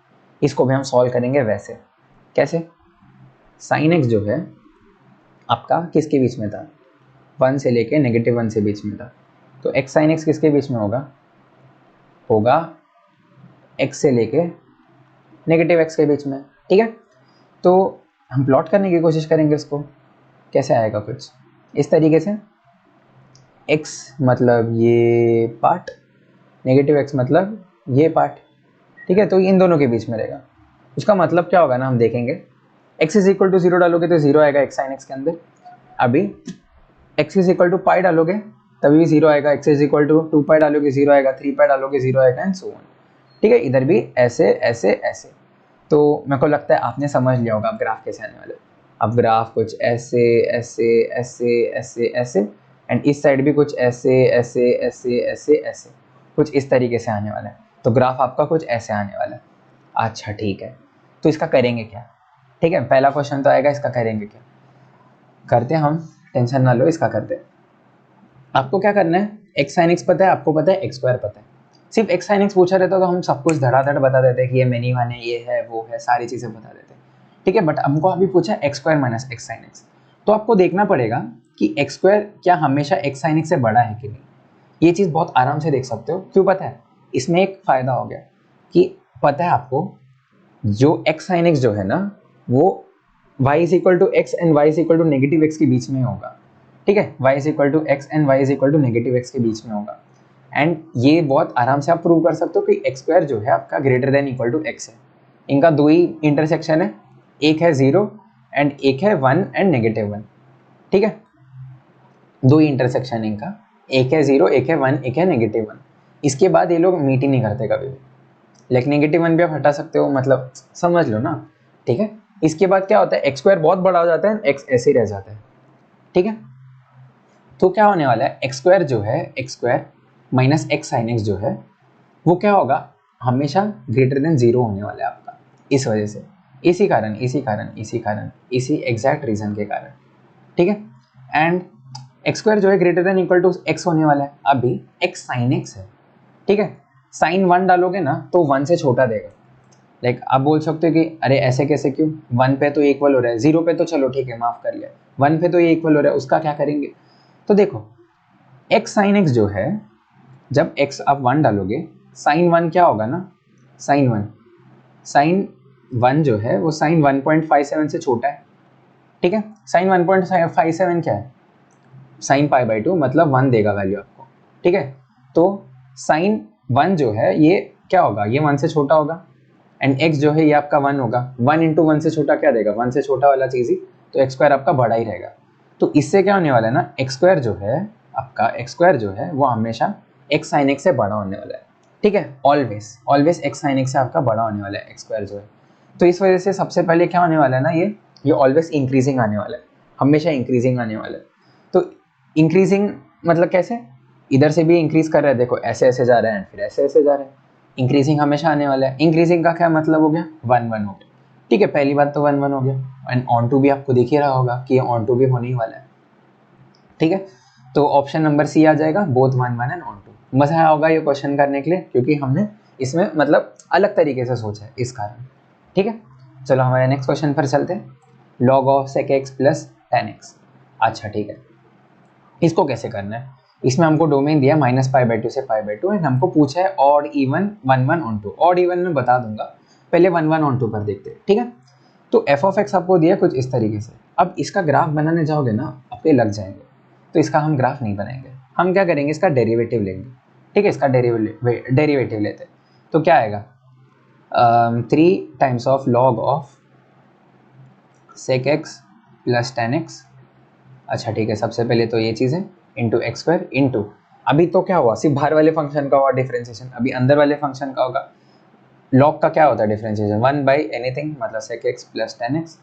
इसको भी हम सॉल्व करेंगे वैसे, कैसे, साइन x जो है आपका किसके बीच में था, 1 से लेके -1 से बीच में था। तो x साइन x किसके बीच में होगा, होगा x से लेके -x के बीच में, ठीक है। तो हम प्लॉट करने की कोशिश करेंगे उसको, कैसे आएगा कुछ इस तरीके से, x मतलब ये पार्ट, -x मतलब ये पार्ट, ठीक है। तो इन दोनों के बीच में रहेगा। उसका मतलब क्या होगा ना, हम देखेंगे x इज इक्वल टू 0 डालोगे तो 0 आएगा x साइन x के अंदर। अभी x इज इक्वल टू पाई डालोगे तभी भी 0 आएगा, x इज इक्वल टू 2 पाई डालोगे 0 आएगा, 3 पाई डालोगे 0 आएगा एंड सो ऑन। ठीक है, इधर भी ऐसे ऐसे ऐसे। तो मेरे को लगता है आपने समझ लिया होगा अब ग्राफ कैसे आने वाले। अब ग्राफ कुछ ऐसे ऐसे ऐसे ऐसे ऐसे एंड इस साइड भी कुछ ऐसे ऐसे ऐसे ऐसे ऐसे कुछ इस तरीके से आने वाला है। तो ग्राफ आपका कुछ ऐसे आने वाला है। अच्छा ठीक है, तो इसका करेंगे क्या? ठीक है, पहला क्वेश्चन तो आएगा, इसका करेंगे क्या? करते हम, टेंशन ना लो, इसका करते। आपको क्या करना है, एक्स साइन एक्स पता है, आपको पता है एक्स स्क्वायर पता है। सिर्फ एक्स साइन एक्स पूछा रहता तो हम सब कुछ धड़ाधड़ बता देते कि ये मेनी वन है, ये है, वो है, सारी चीज़ें बता देते। ठीक है, बट हमको अभी पूछा x square minus x sine x. तो आपको देखना पड़ेगा कि एक्स स्क्वायर क्या हमेशा एक्स साइन एक्स से बड़ा है कि नहीं। ये चीज़ बहुत आराम से देख सकते हो। क्यों पता है? इसमें एक फ़ायदा हो गया कि पता है आपको जो एक्स साइन एक्स जो है ना वो y is equal to x and y is equal to negative x के बीच में होगा। ठीक है, y is equal to x and y is equal to negative x के बीच में होगा। एंड ये बहुत आराम से आप प्रूव कर सकते हो कि एक्स स्क्वायर जो है आपका greater than equal to x है। इनका दो ही इंटरसेक्शन है, एक है 0 एंड एक है 1 एंड नेगेटिव 1। ठीक है, दो ही इंटरसेक्शन इनका, एक है 0 एक है 1 एक है नेगेटिव 1। इसके बाद ये लोग मीट ही नहीं करते कभी भी। लाइक नेगेटिव 1 भी आप हटा सकते हो, मतलब समझ लो ना। ठीक है, इसके बाद क्या होता है, एक्स स्क्वायर बहुत बड़ा हो जाता है, एक्स ऐसे ही रह जाता है। ठीक है, तो क्या होने वाला है, एक्स स्क्वायर जो है, x square minus x sine x जो है वो क्या होगा, हमेशा ग्रेटर देन 0 होने वाला है आपका। इस वजह से, इसी कारण इसी कारण इसी कारण इसी एग्जैक्ट रीजन के कारण। ठीक है, एंड एक्स स्क्वायर जो है greater than equal to x होने वाला है। अभी एक्स साइन एक्स है। ठीक है, साइन 1 डालोगे ना तो 1 से छोटा देगा। लाइक आप बोल सकते हो कि अरे ऐसे कैसे, क्यों, 1 पे तो इक्वल हो रहा है, 0 पे तो चलो ठीक है माफ कर लिया, 1 पे तो ये इक्वल हो रहा है, उसका क्या करेंगे? तो देखो एक्स साइन एक्स जो है, जब एक्स आप 1 डालोगे, साइन 1 क्या होगा ना, साइन 1 जो है वो साइन 1.57 से छोटा है। ठीक है, साइन 1.57 क्या है, साइन पाई बाई 2 मतलब 1 देगा वैल्यू आपको। ठीक है, तो साइन 1 जो है ये क्या होगा, ये 1 से छोटा होगा एंड x जो है ये आपका 1 होगा। 1 इंटू 1 से छोटा क्या देगा, 1 से छोटा वाला चीज़ ही, तो एक्स स्क्वायर आपका बड़ा ही रहेगा। तो इससे क्या होने वाला है ना, एक्स स्क्वायर जो है आपका, एक्स स्क्वायर जो है वो हमेशा एक्स साइन एक्स से बड़ा होने वाला है। ठीक है, always always x sine x से आपका बड़ा होने वाला है एक्स स्क्वायर जो है। तो इस वजह से सबसे पहले क्या होने वाला है ना, ये ऑलवेज इंक्रीजिंग आने वाला है, हमेशा इंक्रीजिंग आने वाला है। तो इंक्रीजिंग मतलब कैसे, इधर से भी इंक्रीज कर रहा है, देखो ऐसे ऐसे जा रहा है फिर ऐसे ऐसे जा रहा है, इंक्रीजिंग हमेशा आने वाला है। इंक्रीजिंग का क्या मतलब हो गया, 1 1 हो गया। ठीक है, पहली बात तो 1 1 हो गया एंड ऑन टू भी आपको दिख ही रहा होगा कि ये ऑन टू भी होने ही वाला है। ठीक है, तो ऑप्शन नंबर सी आ जाएगा, बोथ 1 1 एंड ऑन टू। मजा आया होगा ये क्वेश्चन करने के लिए क्योंकि हमने इसमें मतलब अलग तरीके से सोचा है इस कारण। ठीक है, चलो हमारे नेक्स्ट क्वेश्चन पर चलते हैं, log of sec x plus ten x. अच्छा ठीक है, इसको कैसे करना है, इसमें हमको डोमेन दिया -π/2 से π/2 एंड हमको पूछा है odd even 1 1 on 2। Odd even में बता दूंगा, पहले 1 1 ऑन 2 पर देखते हैं। ठीक है, तो एफ ऑफ एक्स आपको दिया कुछ इस तरीके से। अब इसका ग्राफ बनाने जाओगे ना आपके लग जाएंगे, तो इसका हम ग्राफ नहीं बनाएंगे, हम क्या करेंगे, इसका डेरिवेटिव लेंगे। ठीक है, इसका डेरिवेटिव लेते हैं तो क्या आएगा, 3 times of log of sec x plus ten x. अच्छा ठीक है, सबसे पहले तो ये चीज़ है इंटू एक्स स्क्वायर इंटू, अभी तो क्या हुआ, सिर्फ बाहर वाले फंक्शन का हुआ डिफरेंशिएशन, अभी अंदर वाले फंक्शन का होगा। लॉग का क्या होता है डिफरेंशिएशन, 1 बाई एनीथिंग मतलब sec x plus ten x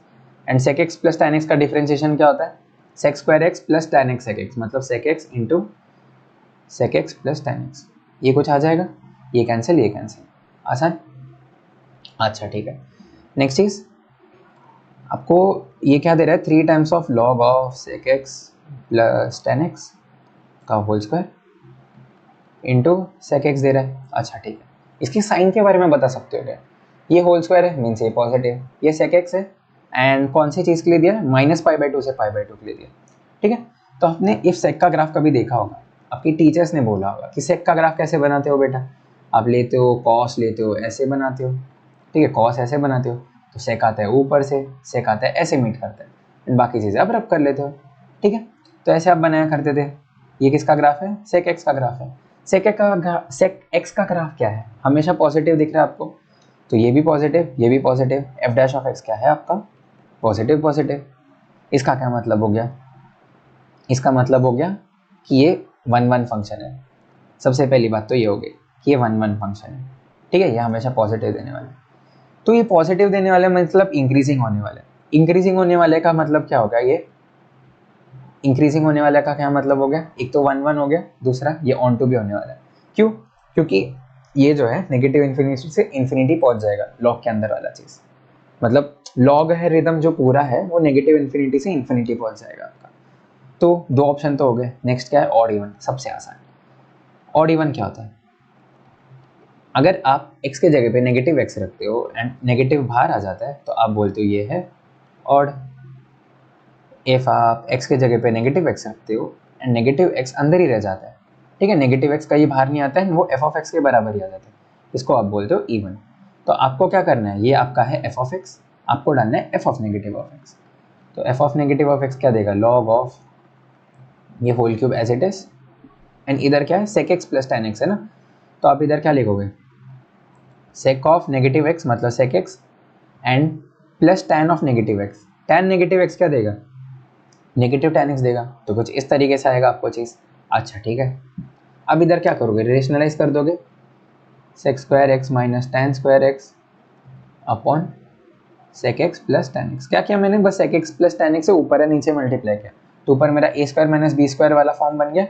and sec x plus ten x का डिफरेंशिएशन क्या होता है, sec square x plus ten x sec x मतलब sec x into sec x plus ten x. ये कुछ आ जाएगा, ये कैंसिल ये कैंसिल, आसान। अच्छा ठीक है, नेक्स्ट चीज़ आपको ये क्या दे रहा है, 3 times of log of sec x plus ten x का whole square into sec x दे रहा है। अच्छा ठीक है, इसकी साइन के बारे में बता सकते हो क्या, ये होल स्क्वायर है मीन्स ये पॉजिटिव, ये सेक एक्स है एंड कौन सी चीज़ के लिए दिया है, -π/2 से π/2 के लिए दिया। ठीक है, तो आपने इफ सेक का ग्राफ कभी देखा होगा, आपकी टीचर्स ने बोला होगा कि सेक का ग्राफ कैसे बनाते हो बेटा, आप लेते हो कॉस लेते हो ऐसे बनाते हो। ठीक है, कॉस ऐसे बनाते हो तो सेक आता है ऊपर से, सेक आता है ऐसे मीट करता है, बाकी चीज़ें आप रब कर लेते हो। ठीक है, तो ऐसे आप बनाया करते थे। ये किसका ग्राफ है, सेक एक्स का ग्राफ है। सेक एक्स का ग्राफ क्या है, हमेशा पॉजिटिव दिख रहा है आपको, तो ये भी पॉजिटिव ये भी positive. F dash of x क्या है आपका पॉजिटिव पॉजिटिव। इसका क्या मतलब हो गया? इसका मतलब हो गया कि ये 1-1 फंक्शन है। सबसे पहली बात तो ये हो गई कि ये 1-1 फंक्शन है, ठीक है, ये हमेशा पॉजिटिव देने वाला है। तो ये पॉजिटिव देने वाला मतलब इंक्रीजिंग होने वाला है। इंक्रीजिंग होने वाले का मतलब क्या होगा? ये इंक्रीजिंग होने वाले का क्या मतलब हो गया? एक तो 1-1 हो गया, दूसरा ये ऑन टू भी होने वाला है। क्यों? क्योंकि ये जो है नेगेटिव इन्फिनिटी से इन्फिनिटी पहुंच जाएगा, लॉग के अंदर वाला चीज़। मतलब लॉग है रिदम जो पूरा है वो नेगेटिव इन्फिनिटी से इन्फिनिटी पहुंच जाएगा आपका। तो दो ऑप्शन तो हो गए। नेक्स्ट क्या है? ऑड इवन, सबसे आसान। ऑड इवन क्या होता है? अगर आप x के जगह पे नेगेटिव x रखते हो एंड नेगेटिव बाहर आ जाता है तो आप बोलते हो ये है ऑड। इफ आप x के जगह पे नेगेटिव x रखते हो एंड नेगेटिव x अंदर ही रह जाता है, ठीक है, नेगेटिव x कहीं बाहर नहीं आता है, वो f ऑफ x के बराबर ही आ जाता है, इसको आप बोलते हो इवन। तो आपको क्या करना है? ये आपका है f ऑफ x, आपको डालना है f of negative of x। तो f of negative of x क्या देगा? लॉग ऑफ ये whole cube as it is, and इधर क्या है? sec x plus tan x है ना, तो आप इधर क्या लिखोगे? sec ऑफ नेगेटिव x मतलब sec x and plus tan of negative x। tan negative x क्या देगा? नेगेटिव tan x देगा। तो कुछ इस तरीके से आएगा आपको चीज़। अच्छा ठीक है, अब इधर क्या करोगे? रेशनलाइज कर दोगे sec square x minus tan square x upon sec x plus tan x। क्या किया मैंने? बस sec x plus tan x से ऊपर है नीचे मल्टीप्लाई किया, तो ऊपर मेरा a square minus b square वाला फॉर्म बन गया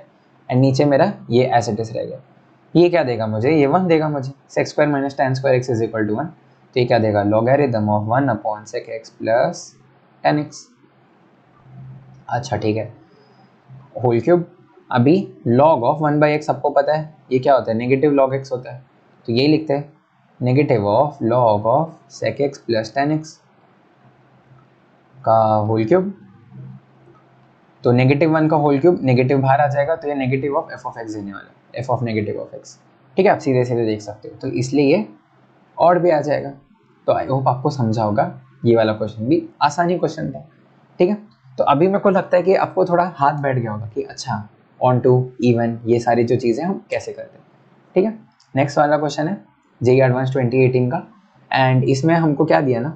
एंड नीचे मेरा ये एज इट इज रह गया। ये क्या देगा मुझे? ये 1 देगा मुझे। sec square minus tan square x is equal to 1, तो ये क्या देगा? Logarithm of 1 upon sec x plus tan x। अच्छा ठीक है, होल क्यूब। अभी लॉग ऑफ 1/x सबको पता है ये क्या होता है? नेगेटिव लॉग x होता है, तो यही लिखते हैं negative of log of sec x plus tan x का होल क्यूब। तो -1 का होल क्यूब नेगेटिव बाहर आ जाएगा, तो ये negative of f of x देने वाला है, f of negative of x, ठीक है, आप सीधे सीधे देख सकते हो, तो इसलिए ये और भी आ जाएगा। तो आई होप आपको समझा होगा, ये वाला क्वेश्चन भी आसानी क्वेश्चन था, ठीक है। तो अभी मेरे को लगता है कि आपको थोड़ा हाथ बैठ गया होगा कि अच्छा ऑन टू इवन ये सारी जो चीज़ें हम कैसे करते हैं, ठीक है। नेक्स्ट वाला क्वेश्चन है जेईई एडवांस 2018 का, एंड इसमें हमको क्या दिया ना,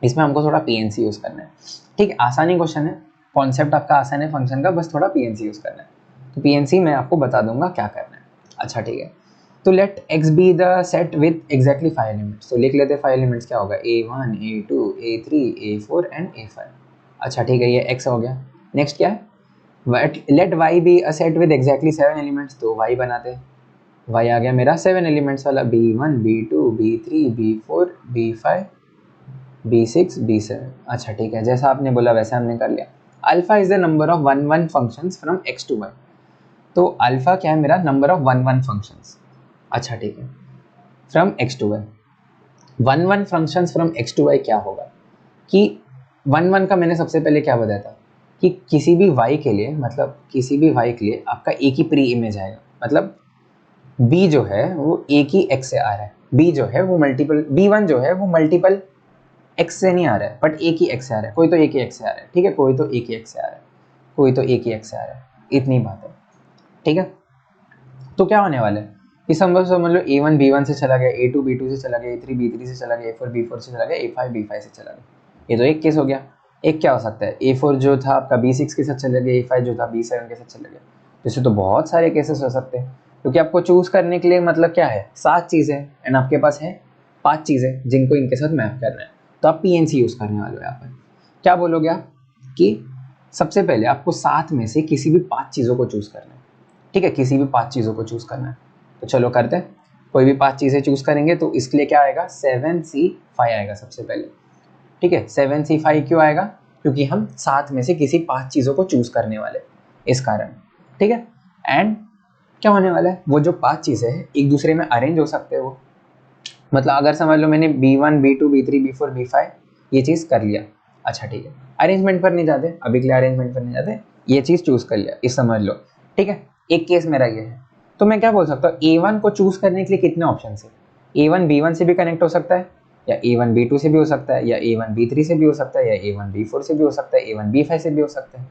इसमें हमको थोड़ा पीएनसी यूज़ करना है, ठीक है। आसानी क्वेश्चन है, कॉन्सेप्ट आपका आसान है फंक्शन का, बस थोड़ा पीएनसी यूज़ करना है। तो पीएनसी मैं आपको बता दूंगा क्या करना है। अच्छा ठीक है, तो let x be the set with exactly 5 elements. तो लिख लेते हैं 5 एलिमेंट्स क्या होगा? a1 a2 a3 a4 and a5। अच्छा ठीक है, ये x हो गया। नेक्स्ट क्या है? Let y be a set with exactly 7 elements. तो y बनाते हैं, y आ गया मेरा 7 एलिमेंट्स वाला, b1 b2 b3 b4 b5 b6 b7। अच्छा ठीक है, जैसा आपने बोला वैसा हमने कर लिया। Alpha is the number of 1-1 functions from x to y। तो अल्फा क्या है मेरा? Number of 1-1 functions. अच्छा ठीक है, from x to y। 1-1 functions from x to y क्या होगा कि 1-1 का मैंने सबसे पहले क्या बताया था कि किसी भी y के लिए, मतलब किसी भी y के लिए आपका एक ही प्री इमेज आएगा। मतलब b जो है वो एक ही x से आ रहा है, b जो है वो मल्टीपल, b1 जो है वो मल्टीपल x से नहीं आ रहा है, बट एक ही x से आ रहा है। कोई तो एक ही x से आ रहा है, ठीक है, कोई तो एक ही x से आ रहा है, कोई तो एक ही x से आ रहा है, इतनी बात है, ठीक है। तो क्या होने वाला है कि समझ लो a1 b1 से चला गया, a2 b2 से चला गया, a3 b3 से चला गया, a4 b4 से चला गया, a5 b5 से चला गया। ये तो एक केस हो गया। एक क्या हो सकता है? a4 जो था आपका b6 के साथ चला गया, a5 जो था b7 के साथ चला गया। जैसे तो बहुत सारे केसेस हो सकते हैं, क्योंकि आपको चूज करने के लिए मतलब क्या है, 7 चीज़ें एंड आपके पास है 5 चीज़ें जिनको इनके साथ मैप करना है। तो आप पीएनसी यूज़ करने वाले हो यहाँ पर। क्या बोलोगे आप कि सबसे पहले आपको 7 में से किसी भी 5 चीज़ों को चूज़ करना है, ठीक है, किसी भी 5 चीज़ों को चूज़ करना है। तो चलो करते हैं, कोई भी 5 चीज़ें चूज़ करेंगे तो इसके लिए क्या आएगा? 7C5 आएगा सबसे पहले, ठीक है। 7C5 क्यों आएगा? क्योंकि हम 7 में से किसी 5 चीज़ों को चूज़ करने वाले, इस कारण, ठीक है। एंड क्या होने वाला है? वो जो 5 चीज़ें हैं एक दूसरे में अरेंज हो सकते हैं वो, मतलब अगर समझ लो मैंने b1 b2 b3 b4 b5 ये चीज़ कर लिया। अच्छा ठीक है, अरेंजमेंट पर नहीं जाते अभी के लिए, अरेंजमेंट पर नहीं जाते, ये चीज़ चूज़ कर लिया, इस समझ लो, ठीक है। एक केस मेरा ये है, तो मैं क्या बोल सकता हूँ, a1 को चूज़ करने के लिए कितने ऑप्शन है? a1 b1 से भी कनेक्ट हो सकता है, या a1 b2 से भी हो सकता है, या a1 b3 से भी हो सकता है, या a1 b4 से भी हो सकता है, a1 b5 से भी हो सकता है।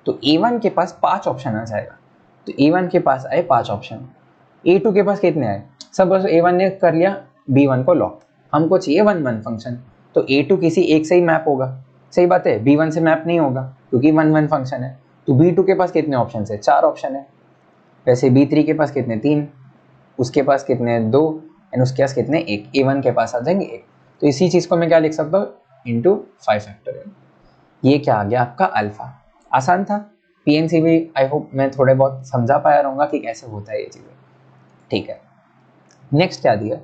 तो a1 के पास 5 ऑप्शन आ जाएगा। तो a1 के पास आए 5 ऑप्शन, a2 के पास कितने आए? सपोज a1 ने कर लिया b1 को लॉक, हमको चाहिए 1-1 फंक्शन, तो a2 किसी एक से ही मैप होगा, सही बात है, B1 से मैप नहीं होगा क्योंकि 1 1 फंक्शन है। तो B2 के पास कितने ऑप्शन है? 4 ऑप्शन है। वैसे B3 के पास कितने? 3, उसके पास कितने? 2, एंड उसके पास कितने? 1। A1 के पास आ जाएंगे 1। तो इसी चीज़ को मैं क्या लिख सकता हूँ? Into 5 factorial. ये क्या आ गया आपका? अल्फा। आसान था। PNC भी आई होप मैं थोड़े बहुत समझा पाया रहूँगा कि कैसे होता है ये चीज़ें। ठीक है, नेक्स्ट क्या दिया?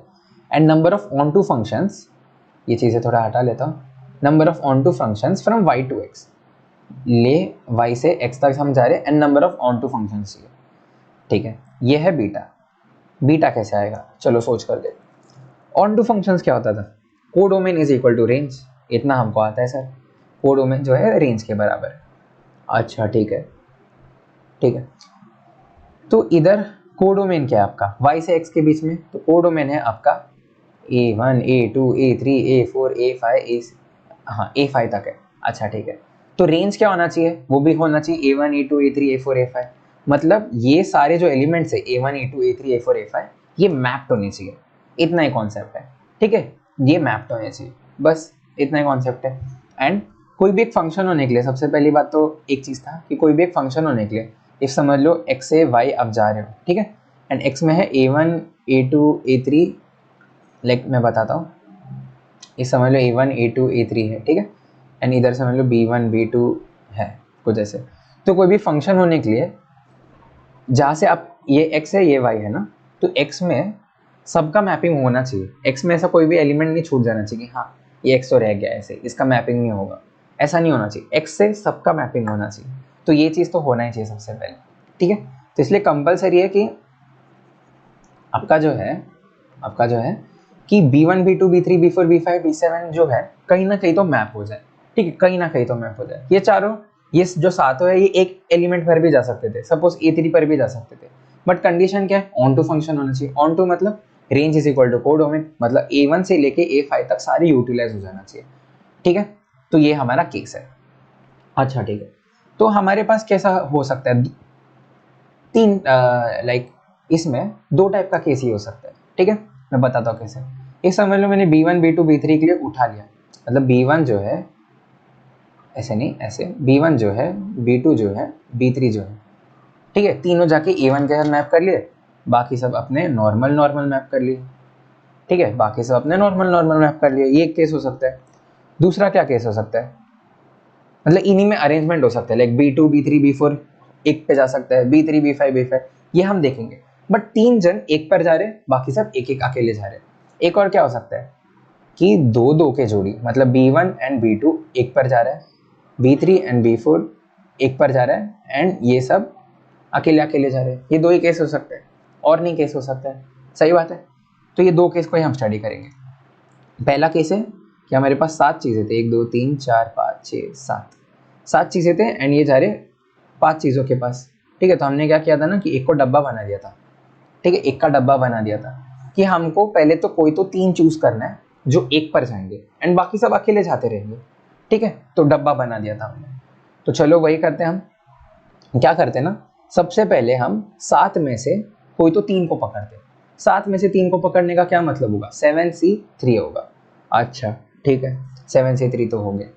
And number of onto functions, ये चीज़ें थोड़ा हटा लेता हूँ। Number of onto functions from y to x, ले y से x तक हम जा रहे हैं, and number of onto functions ये। ठीक है, ये है बीटा। बीटा कैसे आएगा? चलो सोच कर दे। ऑन टू फंक्शंस क्या होता था? Codomain is equal to range, इतना हमको आता है सर। कोडोमेन जो है रेंज के बराबर है। अच्छा ठीक है, ठीक है। तो इधर कोडोमेन क्या है आपका? y से x के बीच में, तो कोडोमेन है आपका A1 A2 A3 A4 A5 हाँ A5 तक है। अच्छा ठीक है, तो रेंज क्या होना चाहिए? वो भी होना चाहिए A1 A2 A3 A4 A5। मतलब ये सारे जो एलिमेंट्स है A1 A2 A3 A4 A5 ये मैप्ड होने चाहिए। इतना ही कॉन्सेप्ट है। ठीक है, ये मैप्ड होने चाहिए, बस इतना ही कॉन्सेप्ट है। एंड कोई भी एक फंक्शन होने के लिए सबसे पहली बात तो एक चीज़ था कि कोई भी एक फंक्शन होने के लिए इफ समझ लो x से y आप जा रहे हो, ठीक है, एंड x में है A1 A2 A3, लाइक मैं बताता हूँ, ये समझ लो A1 A2 A3 है, ठीक है, एंड इधर समझ लो B1 B2 है कुछ ऐसे। तो कोई भी फंक्शन होने के लिए जहाँ से आप ये x है ये y है ना, तो x में सबका मैपिंग होना चाहिए। x में ऐसा कोई भी एलिमेंट नहीं छूट जाना चाहिए कि हाँ ये x तो रह गया ऐसे, इसका मैपिंग नहीं होगा, ऐसा नहीं होना चाहिए। x से सबका मैपिंग होना चाहिए, तो ये चीज़ तो होना ही चाहिए सबसे पहले। ठीक है, तो इसलिए कंपलसरी है कि आपका जो है कि B1 B2 B3 B4 B5 B7 जो है कहीं ना कहीं तो मैप हो जाए। ठीक है, कहीं ना कहीं तो मैप हो जाए। ये चारों, ये जो सातों है ये एक एलिमेंट पर भी जा सकते थे, सपोज A3 पर भी जा सकते थे, बट कंडीशन क्या है? ऑन टू फंक्शन होना चाहिए। ऑन टू मतलब range is equal to codomain, मतलब A1 से लेके A5 तक सारे यूटिलाइज हो जाना चाहिए। ठीक है, तो ये हमारा केस है। अच्छा ठीक है, तो हमारे पास कैसा हो सकता है? तीन लाइक इसमें दो टाइप का केस ही हो सकता है। ठीक है, मैं बताता हूँ कैसे। इस समझ लो मैंने B1 B2 B3 के लिए उठा लिया, मतलब B1 जो है ऐसे नहीं ऐसे, B1 जो है B2 जो है B3 जो है, ठीक है, तीनों जाके A1 के साथ मैप कर लिए, बाकी सब अपने नॉर्मल मैप कर लिए। ठीक है, बाकी सब अपने नॉर्मल मैप कर लिए। ये एक केस हो सकता है। दूसरा क्या केस हो सकता है? मतलब इन्हीं में अरेंजमेंट हो सकता है, लाइक B2 B3 B4 एक पे जा सकता है, B3 B5 B5, ये हम देखेंगे। बट तीन जन एक पर जा रहे हैं, बाकी सब एक एक अकेले जा रहे हैं। एक और क्या हो सकता है कि दो दो के जोड़ी, मतलब B1 एंड B2 एक पर जा रहा है, B3 एंड B4 एक पर जा रहा है, एंड ये सब अकेले अकेले जा रहे हैं। ये दो ही केस हो सकते हैं, और नहीं केस हो सकता है। सही बात है, तो ये दो केस को ही हम स्टडी करेंगे। पहला केस है कि हमारे पास 7 चीज़ें थे, 1 2 3 4 5 6 7 चीज़ें थे, एंड ये जा रहे 5 चीज़ों के पास। ठीक है, तो हमने क्या किया था ना कि एक को डब्बा बना दिया था। ठीक है, एक का डब्बा बना दिया था कि हमको पहले तो कोई तो 3 चूज करना है जो एक पर जाएंगे, एंड बाकी सब अकेले जाते रहेंगे। ठीक है, तो डब्बा बना दिया था हमने। तो चलो वही करते हैं। हम क्या करते हैं ना, सबसे पहले हम 7 में से कोई तो 3 को पकड़ते हैं। 7 में से 3 को पकड़ने का क्या मतलब होगा? 7C3 होगा। अच्छा ठीक है, 7C3 तो हो गए।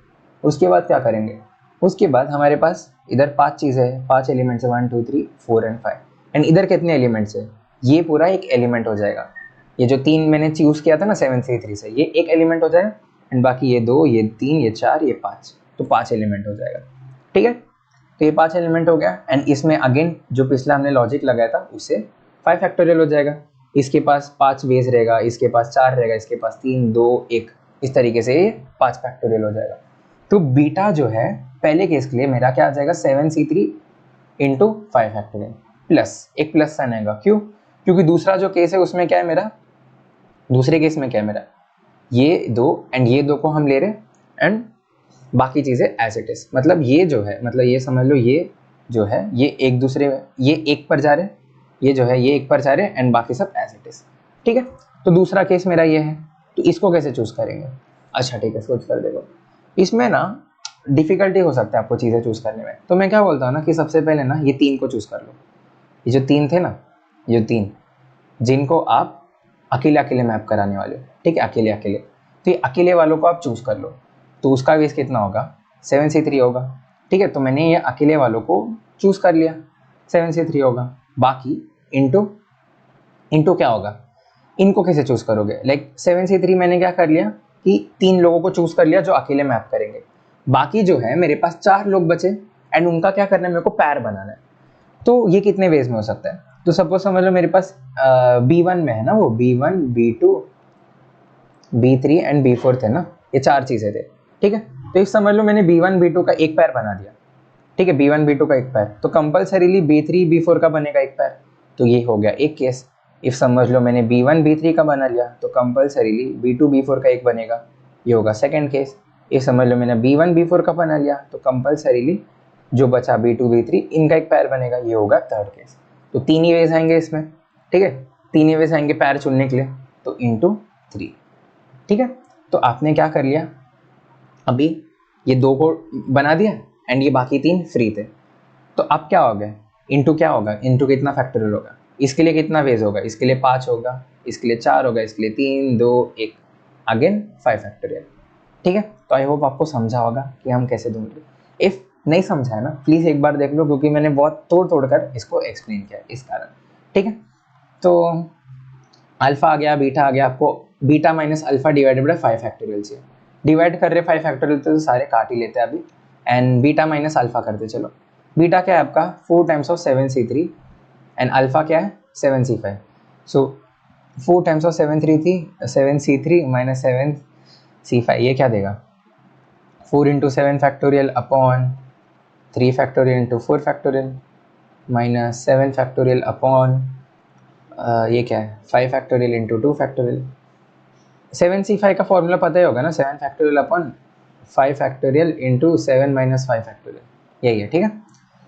उसके बाद क्या करेंगे? उसके बाद हमारे पास इधर 5 चीज़ें हैं, 5 एलिमेंट्स है, 1 2 3 4 एंड 5, एंड इधर कितने एलिमेंट्स है? ये पूरा एक एलिमेंट हो जाएगा। ये जो 3 मैंने चूज किया था ना 7C3 से, ये एक एलिमेंट हो जाएगा, एंड बाकी ये 2 ये 3 ये 4 ये 5, तो 5 एलिमेंट हो जाएगा। ठीक है, तो ये 5 एलिमेंट हो गया, एंड इसमें अगेन जो पिछला हमने लॉजिक लगाया था उससे 5 फैक्टोरियल हो जाएगा। इसके पास 5 वेज रहेगा, इसके पास 4 रहेगा, इसके पास 3 2 1, इस तरीके से ये 5 फैक्टोरियल हो जाएगा। तो बीटा जो है पहले केस के लिए मेरा क्या आ जाएगा? 7C3 इंटू 5 फैक्टोरियल, प्लस एक प्लस साइन आएगा। क्यों? क्योंकि दूसरा जो केस है उसमें क्या है मेरा, दूसरे केस में क्या है मेरा, ये दो एंड ये दो को हम ले रहे हैं, एंड बाकी चीज़ें एज इट इज। मतलब ये जो है, मतलब ये समझ लो ये जो है ये एक दूसरे, ये एक पर जा रहे हैं, ये जो है ये एक पर जा रहे हैं, एंड बाकी सब एज इट इज। ठीक है, तो दूसरा केस मेरा ये है, तो इसको कैसे चूज करेंगे? अच्छा ठीक है, सोच कर देखो। इसमें ना डिफिकल्टी हो सकता है आपको चीज़ें चूज करने में, तो मैं क्या बोलता हूँ ना कि सबसे पहले ना ये 3 को चूज कर लो। ये जो 3 थे ना, ये 3 जिनको आप अकेले अकेले मैप कराने वाले हो, ठीक है, अकेले अकेले, तो ये अकेले वालों को आप चूज कर लो। तो उसका वेस कितना होगा? 7C3 होगा। ठीक है, तो मैंने ये अकेले वालों को चूज कर लिया, 7C3 होगा। बाकी इंटू इंटू क्या होगा, इनको कैसे चूज करोगे? लाइक 7C3 मैंने क्या कर लिया कि 3 लोगों को चूज कर लिया जो अकेले मैप करेंगे। बाकी जो है मेरे पास 4 लोग बचे एंड उनका क्या करना है, मेरे को पैर बनाना है। तो ये कितने वेज में हो सकता है? तो सपोज समझ लो मेरे पास B1 में है ना, वो B1 B2 B3 and B4 थे ना, ये 4 चीजें थे। ठीक है, तो इस समझ लो मैंने B1 B2 का एक पैर बना दिया। ठीक है, B1 B2 का एक पैर, तो कंपलसरीली B3 B4 का बनेगा एक पैर। तो ये हो गया एक केस। इफ समझ लो मैंने B1 B3 का बना लिया तो कंपलसरीली B2 B4 का एक बनेगा, ये होगा सेकंड केस। इफ समझ लो मैंने B1 B4 का बना लिया तो कंपलसरीली जो बचा B2 B3 इनका एक पैर बनेगा, ये होगा थर्ड केस। तो 3 ही वेज आएंगे इसमें। ठीक है, 3 ही वेज आएंगे पैर चुनने के लिए, तो इंटू 3। ठीक है, तो आपने क्या कर लिया, अभी ये 2 को बना दिया एंड ये बाकी 3 फ्री थे। तो अब क्या होगा, इंटू क्या होगा, इंटू कितना फैक्टोरियल होगा, इसके लिए कितना वेज होगा, इसके लिए 5 होगा, इसके लिए 4 होगा, इसके लिए 3 2 1, अगेन 5 फैक्टोरियल। ठीक है, तो आई होप आपको समझा होगा कि हम कैसे ढूंढे। इफ नहीं समझा है ना, प्लीज़ एक बार देख लो, क्योंकि मैंने बहुत तोड़ तोड़ कर इसको एक्सप्लेन किया इस कारण। ठीक है, तो अल्फा आ गया, बीटा आ गया, आपको beta minus alpha divided by 5 factorial चाहिए। डिवाइड कर रहे 5 फैक्टोरियल तो सारे काट ही लेते हैं अभी, एंड बीटा माइनस अल्फा करते चलो। बीटा क्या है आपका 4 times of 7C3 and alpha क्या है 7C5। So 4 times of 7C3 minus 7C5 ये क्या देगा, 4 into 7 factorial upon 3 factorial into 4 factorial minus 7 factorial upon ये क्या है 5 फैक्टोरियल इंटू 2 फैक्टोरियल। 7C5 का फॉर्मूला पता ही होगा ना, 7 factorial upon 5 factorial into 7 minus 5 factorial, यही है। ठीक है,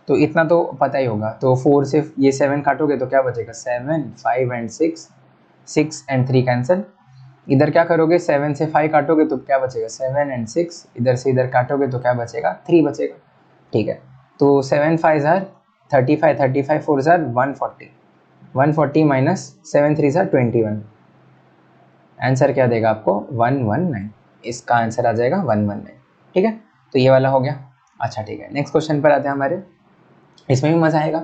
तो इतना तो पता ही होगा। तो 4 से ये 7 काटोगे तो क्या बचेगा 7 5 एंड 6 एंड 3 कैंसिल। इधर क्या करोगे 7 से 5 काटोगे तो क्या बचेगा 7 एंड 6, इधर से इधर काटोगे तो क्या बचेगा 3 बचेगा। ठीक है, तो 7 5 jar 35, 35 4 jar 140, 140 minus 7 3 jar 21, answer क्या देगा आपको 119। इसका आंसर आ जाएगा 119। ठीक है, तो ये वाला हो गया। अच्छा ठीक है, नेक्स्ट क्वेश्चन पर आते हैं हमारे, इसमें भी मजा आएगा।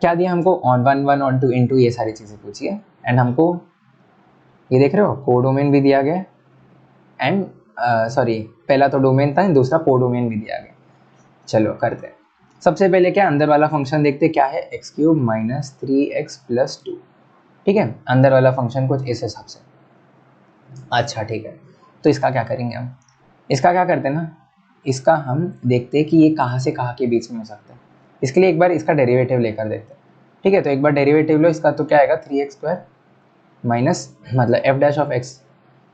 क्या दिया हमको, ऑन 1 1 ऑन 2 इंटू, ये सारी चीज़ें पूछी है एंड हमको ये देख रहे हो कोडोमेन भी दिया गया एंड सॉरी पहला तो डोमेन था, दूसरा कोडोमेन भी दिया गया। चलो करते हैं। सबसे पहले क्या अंदर वाला फंक्शन देखते क्या है, x³ माइनस 3x प्लस 2। ठीक है, अंदर वाला फंक्शन कुछ इस हिसाब से। अच्छा ठीक है, तो इसका क्या करेंगे हम, इसका क्या करते हैं ना, इसका हम देखते हैं कि ये कहाँ से कहाँ के बीच में हो सकता है। इसके लिए एक बार इसका डेरिवेटिव लेकर देखते हैं। ठीक है, तो एक बार डेरिवेटिव लो इसका, तो क्या आएगा 3x² माइनस मतलब f डैश ऑफ x।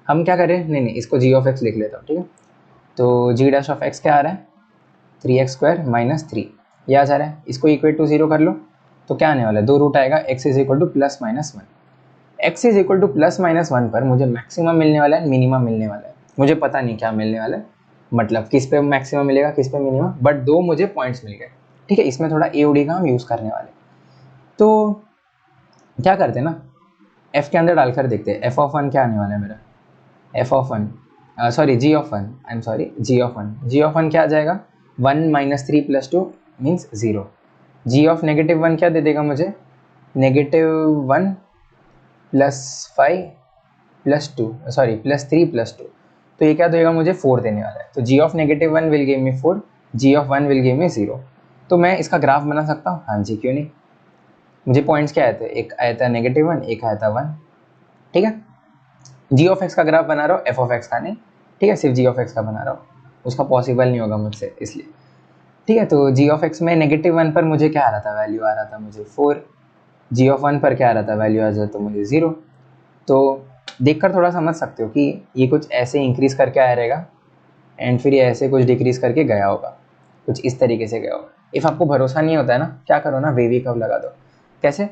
हम क्या करें, नहीं इसको g ऑफ x लिख लेता हूँ। ठीक है, तो g डैश ऑफ x क्या आ रहा है 3x² माइनस 3, ये आ जा रहा है। इसको इक्वेट टू 0 कर लो तो क्या आने वाला है, 2 रूट आएगा, x is equal two plus minus 1। x is equal two plus minus 1 पर मुझे मैक्सिमम मिलने वाला है, मिनिमम मिलने वाला है, मुझे पता नहीं क्या मिलने वाला है, मतलब किस पे मैक्सिमम मिलेगा किस पे मिनिमम, बट 2 मुझे पॉइंट्स मिल गए। ठीक है, इसमें थोड़ा AOD का हम यूज़ करने वाले। तो क्या करते हैं ना, f के अंदर डालकर देखते हैं f ऑफ 1 क्या आने वाला है मेरा, f of 1 sorry g of 1, I am sorry g of 1 क्या आ जाएगा 1 minus 3 plus 2 means 0। g of negative 1 क्या दे देगा मुझे, negative 1 plus 5 plus 2 sorry plus 3 plus 2, तो ये क्या देगा मुझे 4 देने वाला है। तो g of negative 1 will give me 4, g of 1 will give me 0। तो मैं इसका ग्राफ बना सकता हूँ, हाँ जी क्यों नहीं। मुझे पॉइंट्स क्या आए थे, एक आया था नेगेटिव 1, एक आया था 1। ठीक है, g ऑफ x का ग्राफ बना रहा हूँ, f ऑफ x का नहीं। ठीक है, सिर्फ g ऑफ x का बना रहा हूँ, उसका पॉसिबल नहीं होगा मुझसे इसलिए। ठीक है, तो g ऑफ x में नेगेटिव 1 पर मुझे क्या आ रहा था, वैल्यू आ रहा था मुझे 4, g ऑफ 1 पर क्या आ रहा था, वैल्यू आ जाता तो मुझे 0। तो देखकर थोड़ा समझ सकते हो कि ये कुछ ऐसे इंक्रीज करके आया रहेगा एंड फिर ये ऐसे कुछ डिक्रीज करके गया होगा, कुछ इस तरीके से गया होगा। इफ़ आपको भरोसा नहीं होता है ना, क्या करो ना वेवी कर्व लगा दो। कैसे,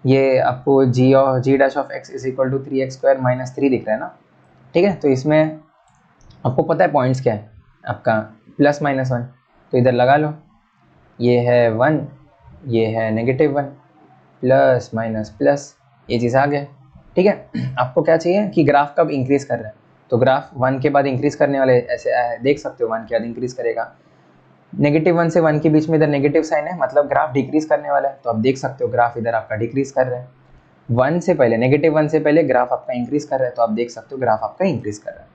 ये आपको g dash of x is equal to 3x² minus 3 दिख रहा है ना। ठीक है, तो इसमें आपको पता है पॉइंट्स क्या है आपका प्लस माइनस 1, तो इधर लगा लो, ये है 1, ये है नेगेटिव 1, प्लस माइनस प्लस, ये चीज़ आ गया। ठीक है, आपको क्या चाहिए कि ग्राफ कब इंक्रीज कर रहा है, तो ग्राफ 1 के बाद इंक्रीज करने वाले ऐसे देख सकते हो, 1 के बाद इंक्रीज करेगा। -1 से 1 के बीच में इधर नेगेटिव साइन है, मतलब ग्राफ डिक्रीज करने वाला है, तो आप देख सकते हो ग्राफ इधर आपका डिक्रीज कर रहा है। 1 से पहले -1 से पहले ग्राफ आपका इंक्रीज कर रहा है, तो आप देख सकते हो ग्राफ आपका इंक्रीज कर रहा है।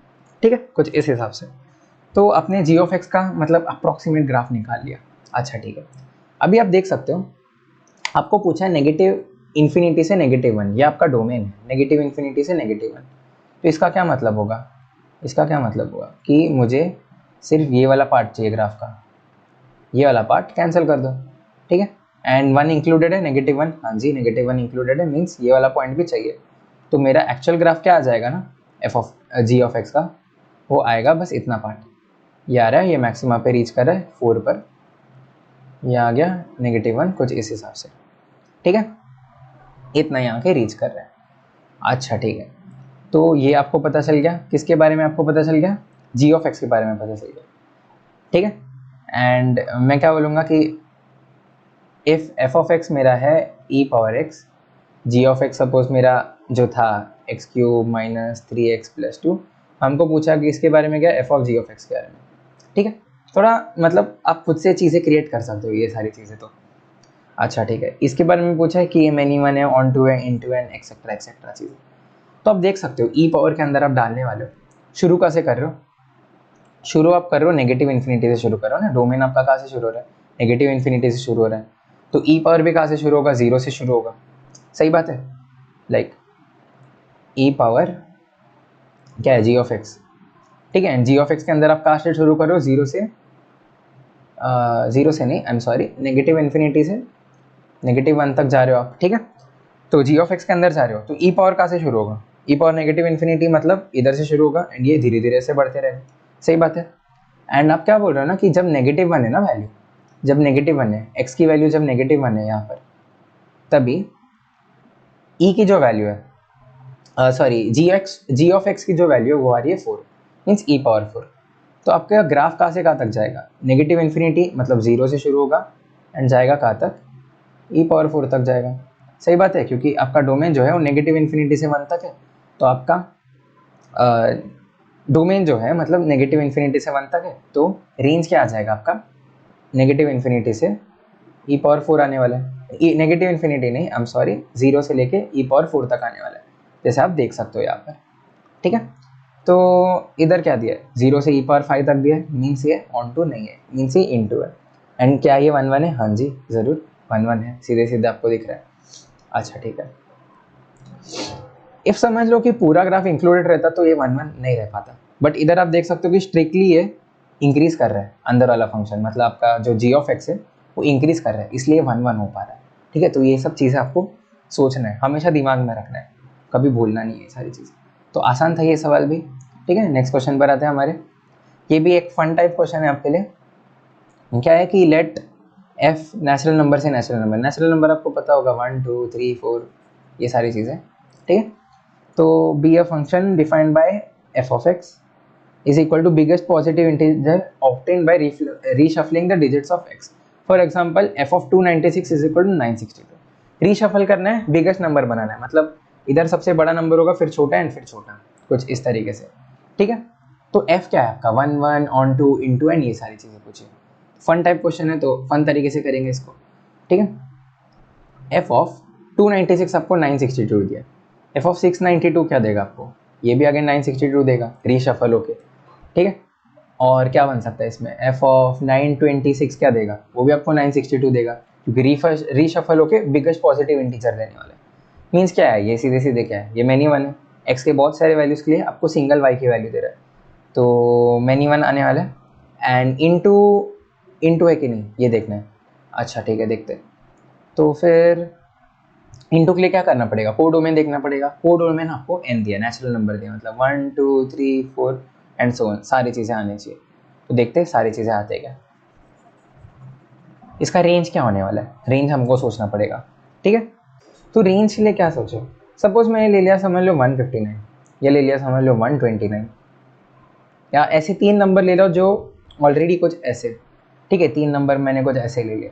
ठीक है, कुछ इस हिसाब से। तो अपने जी ऑफ एक्स का मतलब अप्रॉक्सीमेट ग्राफ निकाल लिया। अच्छा ठीक है, अभी आप देख सकते हो आपको पूछा है नेगेटिव इन्फिनिटी से -1, ये आपका डोमेन है, नेगेटिव इन्फिनिटी से -1। तो इसका क्या मतलब होगा, इसका क्या मतलब होगा कि मुझे सिर्फ ये वाला पार्ट चाहिए ग्राफ का, ये वाला पार्ट कैंसिल कर दो। ठीक है, एंड 1 इंक्लूडेड है, -1, हाँ जी -1 इंक्लूडेड है, मीन्स ये वाला पॉइंट भी चाहिए। तो मेरा एक्चुअल ग्राफ क्या आ जाएगा ना, जी ऑफ एक्स का, वो आएगा बस इतना पार्ट, ये आ रहा है, ये मैक्सिमा पे रीच कर रहा है 4 पर, ये आ गया -1, कुछ इस हिसाब से। ठीक है, इतना यहाँ के रीच कर रहा है। अच्छा ठीक है, तो ये आपको पता चल गया, किसके बारे में आपको पता चल गया, जी ऑफ एक्स के बारे में पता चल गया। ठीक है, एंड मैं क्या बोलूँगा कि इफ़ एफ ऑफ एक्स मेरा है e power x, g of x suppose मेरा जो था x³ - 3x + 2, हमको पूछा कि इसके बारे में क्या, f of ji of x के बारे में। ठीक है, थोड़ा मतलब आप खुद से चीज़ें क्रिएट कर सकते हो ये सारी चीज़ें तो। अच्छा ठीक है, इसके बारे में पूछा है कि ये -1 है, ऑन टू है, इनटू है, एक्सेट्रा एक्सेट्रा चीज़ें। तो आप देख सकते हो ई पावर के अंदर आप डालने वाले हो, शुरू कैसे कर रहे हो, शुरू आप कर रहे हो नेगेटिव इन्फिनिटी से शुरू कर रहे हो ना, डोमेन आपका कहाँ से शुरू हो रहा है, नेगेटिव इन्फिनिटी से शुरू हो रहा है, तो ई पावर भी कहाँ से शुरू होगा, 0 से शुरू होगा। सही बात है, लाइक ई पावर क्या है, जी ऑफ एक्स। ठीक है, जी ऑफ एक्स के अंदर आप कहाँ से शुरू कर रहे हो, 0 से, 0 से नहीं, I am sorry, negative infinity से -1 तक जा रहे हो आप। ठीक है, तो जी ऑफ एक्स के अंदर जा रहे हो, तो ई पावर कहाँ से शुरू होगा, ई पावर नेगेटिव इन्फिनिटी मतलब इधर से शुरू होगा, एंड ये धीरे धीरे से बढ़ते रहेगा। सही बात है, एंड आप क्या बोल रहे हो ना कि जब -1 है ना वैल्यू, जब -1 है, एक्स की वैल्यू जब -1 है यहाँ पर, तभी ई की जो वैल्यू है, सॉरी जी ऑफ एक्स की जो वैल्यू है वो आ रही है 4, मीन्स ई पावर 4। तो आपका ग्राफ कहाँ से कहाँ तक जाएगा, नेगेटिव इन्फिनिटी मतलब 0 से शुरू होगा एंड जाएगा कहाँ तक, ई पावर 4 तक जाएगा। सही बात है, क्योंकि आपका डोमेन जो है वो नेगेटिव इन्फिनिटी से 1 तक है, तो आपका डोमेन जो है मतलब नेगेटिव इन्फिनिटी से 1 तक है, तो रेंज क्या आ जाएगा आपका, नेगेटिव इन्फिनिटी से ई पावर 4 आने वाला है, नेगेटिव इन्फिनिटी नहीं, आई एम सॉरी, 0 से लेके ई पावर 4 तक आने वाला है, जैसे आप देख सकते हो यहाँ पर। ठीक है, तो इधर क्या दिया है, 0 से ई पावर 5 तक दिया है, मीन्स ये ऑन टू नहीं है, मीन्स ये इनटू है। एंड क्या ये 1 1 है, हाँ जी ज़रूर 1 1 है, सीधे सीधे आपको दिख रहा है। अच्छा ठीक है, इफ समझ लो कि पूरा ग्राफ इंक्लूडेड रहता तो ये 1 1 नहीं रह पाता, बट इधर आप देख सकते हो कि स्ट्रिक्टली ये इंक्रीज कर रहा है अंदर वाला फंक्शन, मतलब आपका जो जी ऑफ एक्स है वो इंक्रीज कर रहा है, इसलिए 1 1 हो पा रहा है। ठीक है, तो ये सब चीज़ें आपको सोचना है, हमेशा दिमाग में रखना है, कभी भूलना नहीं है ये सारी चीज़ें। तो आसान था ये सवाल भी। ठीक है, नेक्स्ट क्वेश्चन पर आते हैं हमारे, ये भी एक फन टाइप क्वेश्चन है आपके लिए। क्या है कि लेट एफ नेचुरल नंबर से नेचुरल नंबर आपको पता होगा 1 2 3 4 ये सारी चीज़ें। ठीक है, तो be a function defined by F of x is equal to biggest positive integer obtained by reshuffling the digits of x. For example, f of 296 is equal to 962. Reshuffle करना है, बिगेस्ट नंबर बनाना है, मतलब इधर सबसे बड़ा नंबर होगा, फिर छोटा एंड फिर छोटा, कुछ इस तरीके से। ठीक है, तो f क्या है आपका 1 1 ऑन टू इंटू एंड ये सारी चीज़ें पूछे। फन टाइप क्वेश्चन है तो फन तरीके से करेंगे इसको। ठीक है, f ऑफ 296 आपको 962 दिया, f ऑफ 692 क्या देगा आपको, ये भी अगेन 962 देगा रीशफल होके। ठीक है, और क्या बन सकता है इसमें, f ऑफ 926 क्या देगा, वो भी आपको 962 देगा, क्योंकि रीशफल होके बिगेस्ट पॉजिटिव इंटीजर देने वाला है। मीन्स क्या है, ये सीधे सीधे क्या है, ये मैनी वन है, x के बहुत सारे वैल्यूज़ के लिए आपको सिंगल y की वैल्यू दे रहा है, तो मैनी वन आने वाला है। एंड इंटू है कि नहीं ये देखना है। अच्छा ठीक है, देखते हैं। तो फिर इंटू के लिए क्या करना पड़ेगा, कोड डोमेन देखना पड़ेगा, कोड डोमेन आपको n दिया, नेचुरल नंबर दिया, मतलब 1 2 3 4 एंड सो ऑन, सारी चीज़ें आनी चाहिए। तो देखते हैं सारी चीज़ें आते क्या, इसका रेंज क्या होने वाला है, रेंज हमको सोचना पड़ेगा। ठीक है, तो रेंज के लिए क्या सोचो, सपोज मैंने ले लिया समझ लो 159, या ले लिया समझ लो 129, या ऐसे 3 नंबर ले लो जो ऑलरेडी कुछ ऐसे। ठीक है, 3 नंबर मैंने कुछ ऐसे ले लिया,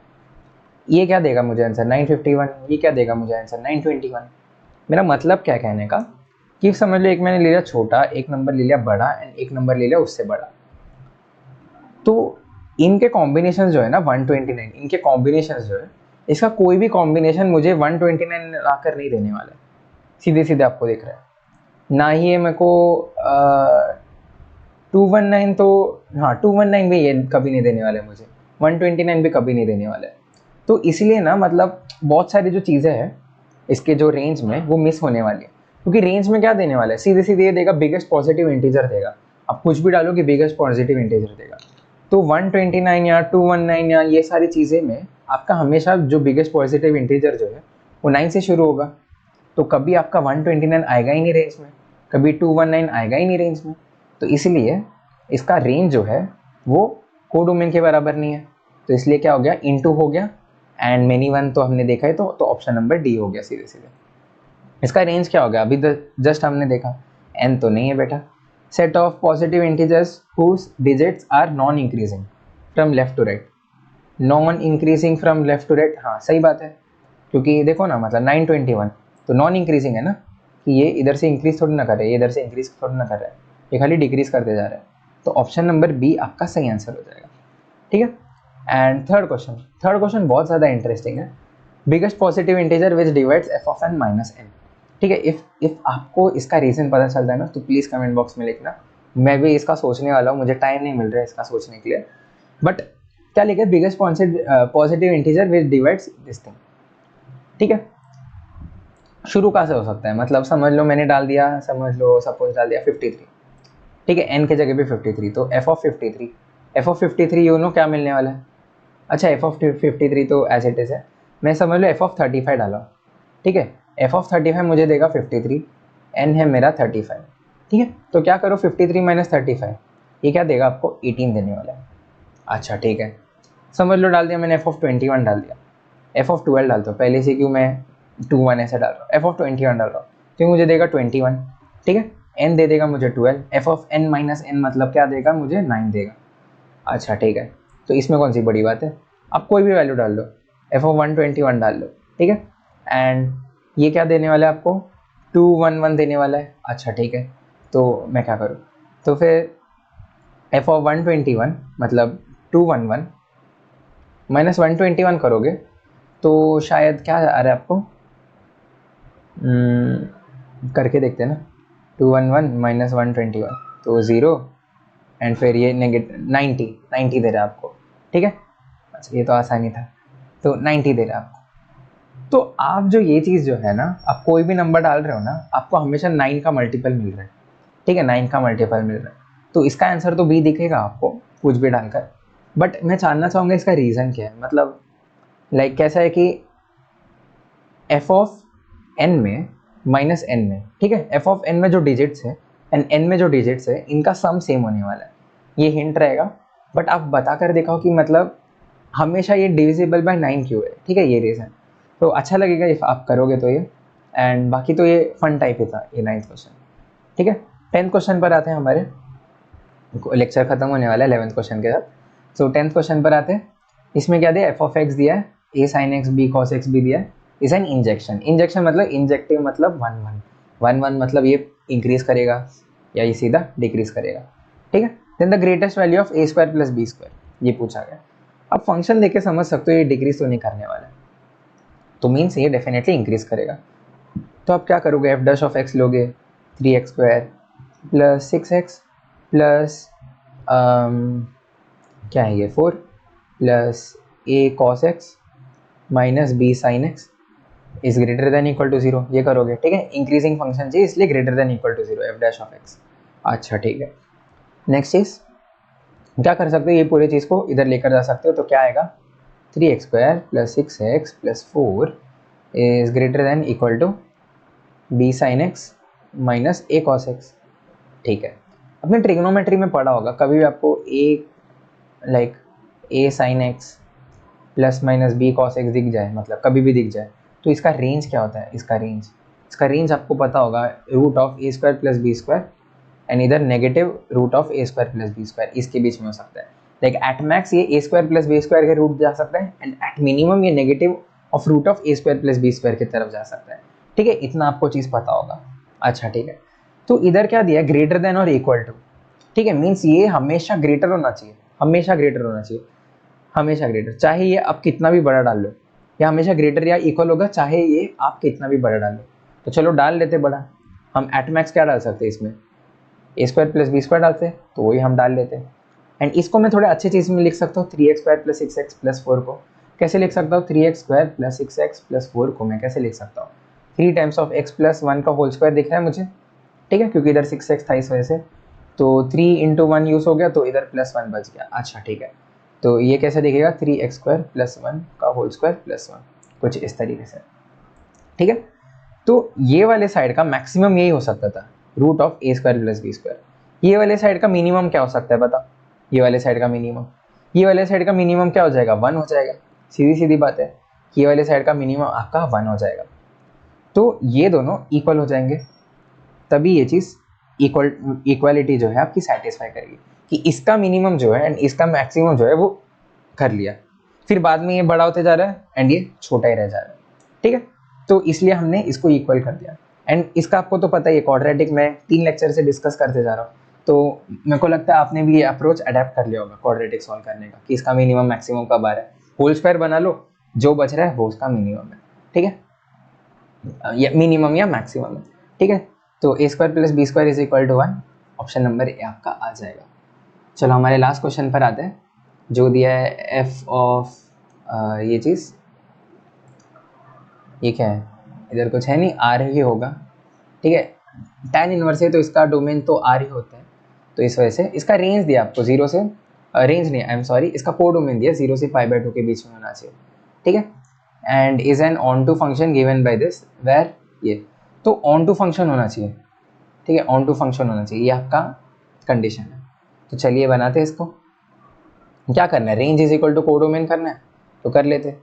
ये क्या देगा मुझे आंसर 951, ये क्या देगा मुझे आंसर 921। मेरा मतलब क्या कहने का कि समझ लो एक मैंने ले लिया छोटा, एक नंबर ले लिया बड़ा एंड एक नंबर ले लिया उससे बड़ा, तो इनके कॉम्बिनेशन जो है ना 129, इनके कॉम्बिनेशन जो है, इसका कोई भी कॉम्बिनेशन मुझे 129 लाकर नहीं देने वाला है, सीधे सीधे आपको दिख रहा है। ना ही ये मेरे को 219, तो हाँ 219 भी ये कभी नहीं देने वाला है मुझे, 129 भी कभी नहीं देने वाला है। तो इसलिए ना मतलब बहुत सारी जो चीज़ें हैं इसके जो रेंज में वो मिस होने वाली है, क्योंकि रेंज में क्या देने वाला है, सीधे सीधे ये देगा बिगेस्ट पॉजिटिव इंटीजर देगा, आप कुछ भी डालो कि बिगेस्ट पॉजिटिव इंटीजर देगा। तो 129 या 219 या ये सारी चीज़ें में आपका हमेशा जो बिगेस्ट पॉजिटिव इंटीजर जो है वो 9 से शुरू होगा, तो कभी आपका 129 आएगा ही नहीं रेंज में, कभी 219 आएगा ही नहीं रेंज में। तो इसलिए इसका रेंज जो है वो कोडोमेन के बराबर नहीं है, तो इसलिए क्या हो गया, इनटू हो गया, एंड मेनी वन तो हमने देखा है, तो ऑप्शन नंबर डी हो गया सीधे सीधे। इसका रेंज क्या हो गया, अभी जस्ट हमने देखा n तो नहीं है बेटा। Set of positive integers whose digits are non increasing from left to right, non increasing from left to right, हाँ सही बात है, क्योंकि देखो ना मतलब 921 तो नॉन इंक्रीजिंग है ना, कि ये इधर से इंक्रीज थोड़ी ना कर रहा है, ये इधर से इंक्रीज थोड़ी ना कर रहा है, ये खाली डिक्रीज करते जा रहा है, तो ऑप्शन नंबर बी आपका सही आंसर हो जाएगा। ठीक है, एंड थर्ड क्वेश्चन बहुत ज़्यादा इंटरेस्टिंग है, biggest positive integer which divides f of n minus n. ठीक है, इफ आपको इसका रीज़न पता चलता है ना तो प्लीज़ कमेंट बॉक्स में लिखना, मैं भी इसका सोचने वाला हूँ, मुझे टाइम नहीं मिल रहा है इसका सोचने के लिए, बट क्या लिखे, biggest positive integer which divides this thing. ठीक है, शुरू कहाँ से हो सकता है, मतलब समझ लो मैंने डाल दिया, समझ लो सपोज डाल दिया 53, ठीक है, n के जगह पे 53, तो एफ ऑफ 53 यू नो क्या मिलने वाला है, अच्छा एफ ऑफ 53 तो एज इट इज़ है, मैं समझ लो एफ ऑफ 35 डाला, ठीक है, एफ ऑफ 35 मुझे देगा 53, n है मेरा 35, ठीक है, तो क्या करो 53 माइनस 35, ये क्या देगा आपको 18 देने वाला है। अच्छा ठीक है, समझ लो डाल दिया मैंने एफ ऑफ 21 डाल दिया, एफ ऑफ 12 डालता हूँ पहले से, क्यों मैं 21 ऐसे डाल रहा हूँ, एफ ऑफ 21 डाल रहा हूँ क्यों मुझे देगा 21, ठीक है, n दे देगा मुझे 12, F of n minus n मतलब क्या देगा मुझे 9 देगा। अच्छा ठीक है, तो इसमें कौन सी बड़ी बात है, आप कोई भी वैल्यू डाल लो, एफ ऑफ 121 डाल लो, ठीक है, एंड ये क्या देने वाला है आपको 211 देने वाला है। अच्छा ठीक है, तो मैं क्या करूँ, तो फिर एफ ऑफ 121 मतलब 211 माइनस 121 करोगे तो शायद क्या आ रहा है आपको, करके देखते हैं ना, 211 माइनस 121 तो 0, एंड फिर ये नेगेटिव 90 दे रहा है आपको, ठीक है, अच्छा ये तो आसानी था, तो 90 दे रहा है आपको। तो आप जो ये चीज़ जो है ना, आप कोई भी नंबर डाल रहे हो ना, आपको हमेशा 9 का मल्टीपल मिल रहा है, ठीक है, 9 का मल्टीपल मिल रहा है, तो इसका आंसर तो बी दिखेगा आपको कुछ भी डालकर, बट मैं जानना चाहूँगा इसका रीज़न क्या है, मतलब लाइक कैसा है कि एफ ऑफ एन में माइनस एन में, ठीक है, एफ ऑफ एन में जो डिजिट्स है एंड एन में जो डिजिट्स है इनका सम सेम होने वाला है, ये हिंट रहेगा, बट आप बता कर दिखाओ कि मतलब हमेशा ये डिविजिबल बाय 9 क्यों है, ठीक है, ये रीज़न, तो अच्छा लगेगा इफ आप करोगे तो ये, एंड बाकी तो ये फन टाइप ही था ये 9th क्वेश्चन। ठीक है, 10th क्वेश्चन पर आते हैं, हमारे लेक्चर खत्म होने वाला है 11th क्वेश्चन के साथ। सो 10th क्वेश्चन पर आते हैं, इसमें क्या दिया, एफ ऑफ एक्स दिया है, A sine x B cos x भी दिया है, इज एन इंजेक्शन मतलब इंजेक्टिव मतलब 1 मतलब ये इंक्रीज करेगा या ये सीधा डिक्रीज करेगा, ठीक है। Then the greatest value of A square plus B square, ये पूछा गया। अब फंक्शन देख के समझ सकते हो ये डिक्रीज तो नहीं करने वाला है, तो मीन्स ये डेफिनेटली इंक्रीज करेगा। तो आप क्या करोगे, एफ डैश ऑफ एक्स लोगे 3x square plus 6x plus क्या है ये 4 plus a cos x minus b sine x is greater than equal to 0, ये करोगे, ठीक है, इंक्रीजिंग फंक्शन चाहिए इसलिए greater than equal to 0 f dash of x. अच्छा ठीक है, नेक्स्ट चीज़ क्या कर सकते हो, ये पूरी चीज़ को इधर लेकर जा सकते हो, तो क्या आएगा 3x square plus 6x plus 4 is greater than equal to b sine x minus a cos x, ठीक है। अपने ट्रिग्नोमेट्री में पढ़ा होगा कभी भी आपको A sine x plus minus B cos x दिख जाए, मतलब कभी भी दिख जाए, तो इसका रेंज क्या होता है, इसका रेंज आपको पता होगा root of A square plus B square and इधर negative root of A square plus B square, इसके बीच में हो सकता है। लाइक एट मैक्स ये a square plus B square के रूट जा सकता है एंड एट मिनिमम ये negative of root of A square plus B square की तरफ जा सकता है, ठीक है, इतना आपको चीज़ पता होगा। अच्छा ठीक है, तो इधर क्या दिया है, ग्रेटर देन और इक्वल टू, ठीक है, मीन्स ये हमेशा ग्रेटर होना चाहिए, हमेशा ग्रेटर होना चाहिए, हमेशा ग्रेटर, चाहे ये आप कितना भी बड़ा डाल लो, या हमेशा ग्रेटर या इक्वल होगा चाहे ये आप कितना भी बड़ा डाल लो। तो चलो डाल लेते बड़ा, हम एट मैक्स क्या डाल सकते हैं इसमें, ए स्क्वायर प्लस बी स्क्वायर डालते हैं, तो वही हम डाल लेते हैं। एंड इसको मैं थोड़े अच्छे चीज़ में लिख सकता हूँ, 3x² प्लस 6x प्लस 4 को कैसे लिख सकता हूँ, 3x² प्लस 6x प्लस 4 को मैं कैसे लिख सकता हूँ, 3 टाइम्स ऑफ x प्लस 1 का होल स्क्वायर दिख रहा है मुझे, ठीक है, क्योंकि इधर 6x था इस वजह से, तो 3 इंटू 1 यूज़ हो गया, तो इधर प्लस 1 बच गया। अच्छा ठीक है, तो ये कैसे दिखेगा, 3x² प्लस 1 का होल स्क्वायर प्लस 1, कुछ इस तरीके से, ठीक है। तो ये वाले साइड का मैक्सिमम यही हो सकता था, root of a square plus B square. ये वाले साइड का मिनिमम क्या हो सकता है बताओ, ये वाले साइड का मिनिमम, ये वाले साइड का मिनिमम क्या हो जाएगा, 1 हो जाएगा, सीधी सीधी बात है, ये वाले साइड का मिनिमम आपका 1 हो जाएगा। तो ये दोनों इक्वल हो जाएंगे, तभी ये चीज़ इक्वालिटी जो है आपकी सेटिस्फाई करेगी कि इसका मिनिमम जो है एंड इसका मैक्सिमम जो है वो कर लिया, फिर बाद में ये बड़ा होते जा रहा है एंड ये छोटा ही रह जा रहा है, ठीक है। तो इसलिए हमने इसको इक्वल कर दिया। एंड इसका आपको तो पता ही है, क्वाड्रेटिक में 3 लेक्चर से डिस्कस करते जा रहा हूँ, तो मेरे को लगता है आपने भी ये अप्रोच अडेप्ट कर लिया होगा क्वाड्रेटिक सॉल्व करने का, कि इसका मिनिमम मैक्सिमम कब आ रहा है, होल स्क्वायर बना लो, जो बच रहा है वो उसका मिनिमम है, ठीक है, या मिनिमम या मैक्सिमम है, ठीक है। तो a square plus B square is equal to 1, option number a आपका आ जाएगा। चलो हमारे लास्ट क्वेश्चन पर आते हैं, जो दिया है f ऑफ ये चीज़, ये क्या है, इधर कुछ है नहीं, आर ही होगा, ठीक है, tan इनवर्स है तो इसका डोमेन तो आर ही होता है, तो इस वजह से इसका रेंज दिया आपको 0 से, रेंज नहीं, आई एम सॉरी, इसका कोडोमेन दिया 0 से π/2 के बीच में होना चाहिए, ठीक है। And is n onto function given by this where, ये तो ऑन टू फंक्शन होना चाहिए, ठीक है, ऑन टू फंक्शन होना चाहिए, ये आपका कंडीशन है। तो चलिए बनाते हैं इसको, क्या करना है, range is equal to codomain करना है, तो कर लेते।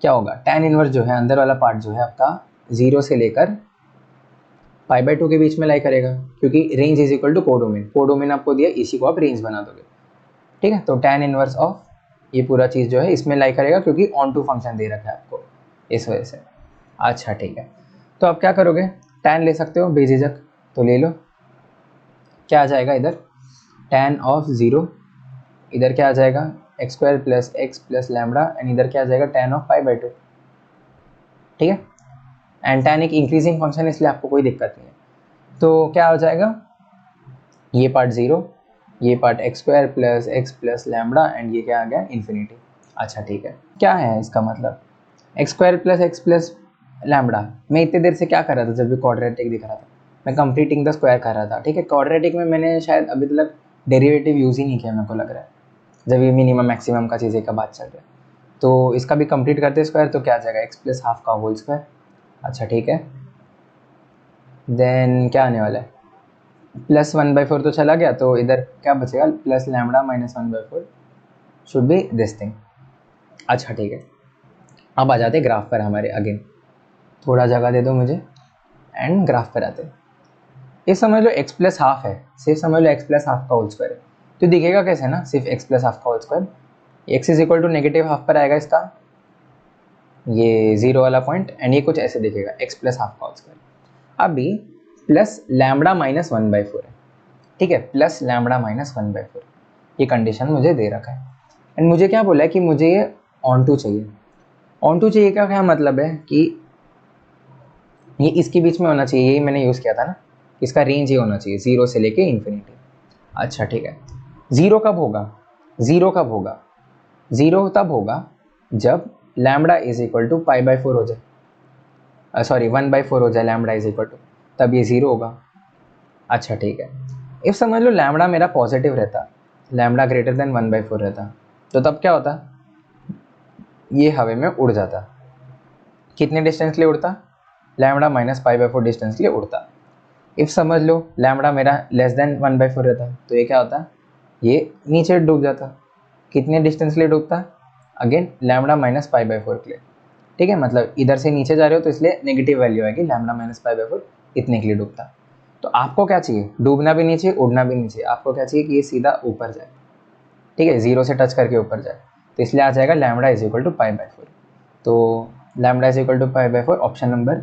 क्या होगा, tan इनवर्स जो है अंदर वाला पार्ट जो है आपका 0 से लेकर π/2 के बीच में लाई करेगा, क्योंकि range is equal to codomain, codomain आपको दिया, इसी को आप रेंज बना दोगे, ठीक है। तो tan इनवर्स ऑफ ये पूरा चीज़ जो है इसमें लाई करेगा, क्योंकि ऑन टू फंक्शन दे रखा है आपको, इस वजह से। अच्छा ठीक है, तो आप क्या करोगे, tan ले सकते हो बेझिझक, तो ले लो, क्या आ जाएगा इधर, tan ऑफ 0, इधर क्या आ जाएगा x² plus x plus lambda, and इधर क्या आ जाएगा tan ऑफ π/2, ठीक है। एंड tan एक इंक्रीजिंग फंक्शन है इसलिए आपको कोई दिक्कत नहीं है, तो क्या हो जाएगा, ये पार्ट 0, ये part x² plus x plus lambda, and ये क्या आ गया इन्फिनिटी। अच्छा ठीक है, क्या है इसका मतलब, x² plus x plus lambda, मैं इतनी देर से क्या कर रहा था, जब भी क्वाड्रेटिक दिख रहा था मैं कंप्लीटिंग द स्क्वायर कर रहा था, ठीक है। क्वाड्रेटिक में मैंने शायद अभी तक डेरिवेटिव यूज़ ही नहीं किया, मेरे को लग रहा है, जब ये मिनिमम मैक्सिमम का चीज़ें का बात चल रहा है। तो इसका भी कंप्लीट करते स्क्वायर, तो क्या आ जाएगा x प्लस हाफ का होल स्क्वायर। अच्छा ठीक है, देन क्या आने वाला है, प्लस 1/4 तो चला गया, तो इधर क्या बचेगा, plus lambda minus 1/4 should be this thing. अच्छा ठीक है, अब आ जाते ग्राफ पर हमारे, अगेन थोड़ा जगह दे दो मुझे, एंड ग्राफ पर आते। ये समझ लो x प्लस हाफ है, सिर्फ समझ लो x प्लस हाफ का होल स्क्वायर है, तो दिखेगा कैसे ना, सिर्फ x प्लस हाफ का whole square, x is equal to negative half पर आएगा इसका ये 0 वाला पॉइंट, एंड ये कुछ ऐसे दिखेगा x प्लस हाफ का होल स्क्वायर। अभी प्लस लैम्बडा माइनस 1/4 है, ठीक है, प्लस लैम्बडा माइनस 1/4, ये कंडीशन मुझे दे रखा है, एंड मुझे क्या बोला है कि मुझे ये ऑन टू चाहिए। ऑन टू चाहिए का क्या मतलब है कि ये इसके बीच में होना चाहिए, यही मैंने यूज़ किया था ना, इसका रेंज ये होना चाहिए 0 से लेके इन्फिनिटी। अच्छा ठीक है, 0 कब होगा, 0 कब होगा, 0 तब होगा जब लैम्बडा इज इक्वल टू π/4 हो जाए, सॉरी 1/4 हो जाए, लैम्बडा इज इक्वल टू, तब ये 0 होगा। अच्छा ठीक है, इफ समझ लो लैम्बडा मेरा पॉजिटिव रहता, लैम्बडा ग्रेटर देन 1/4 रहता, तो तब क्या होता, ये हवा में उड़ जाता, कितने डिस्टेंस के लिए उड़ता, लैम्बडा माइनस π/4 डिस्टेंस के लिए उड़ता। इफ समझ लो लैम्बडा मेरा लेस देन 1/4 रहता, तो ये क्या होता, ये नीचे डूब जाता, कितने डिस्टेंस के लिए डूबता, अगेन लैम्बडा माइनस π/4 के लिए, ठीक है, मतलब इधर से नीचे जा रहे हो तो इसलिए नेगेटिव वैल्यू आएगी, लैम्बडा माइनस π/4 इतने के लिए डूबता। तो आपको क्या चाहिए, डूबना भी नहीं चाहिए, उड़ना भी नहीं चाहिए, आपको क्या चाहिए कि ये सीधा ऊपर जाए, ठीक है, 0 से टच करके ऊपर जाए, तो इसलिए आ जाएगा लैम्बडा इज इक्वल टू π/4। तो lambda is equal to π/4, option number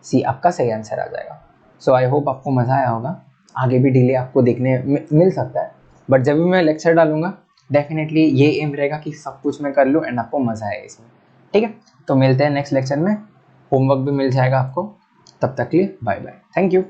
C आपका सही आंसर आ जाएगा। सो आई होप आपको मज़ा आया होगा। आगे भी डिले आपको देखने मिल सकता है, बट जब भी मैं लेक्चर डालूंगा डेफिनेटली ये एम रहेगा कि सब कुछ मैं कर लूँ एंड आपको मज़ा आए इसमें। ठीक है, तो मिलते हैं नेक्स्ट लेक्चर में, होमवर्क भी मिल जाएगा आपको। तब तक के लिए बाय बाय, थैंक यू।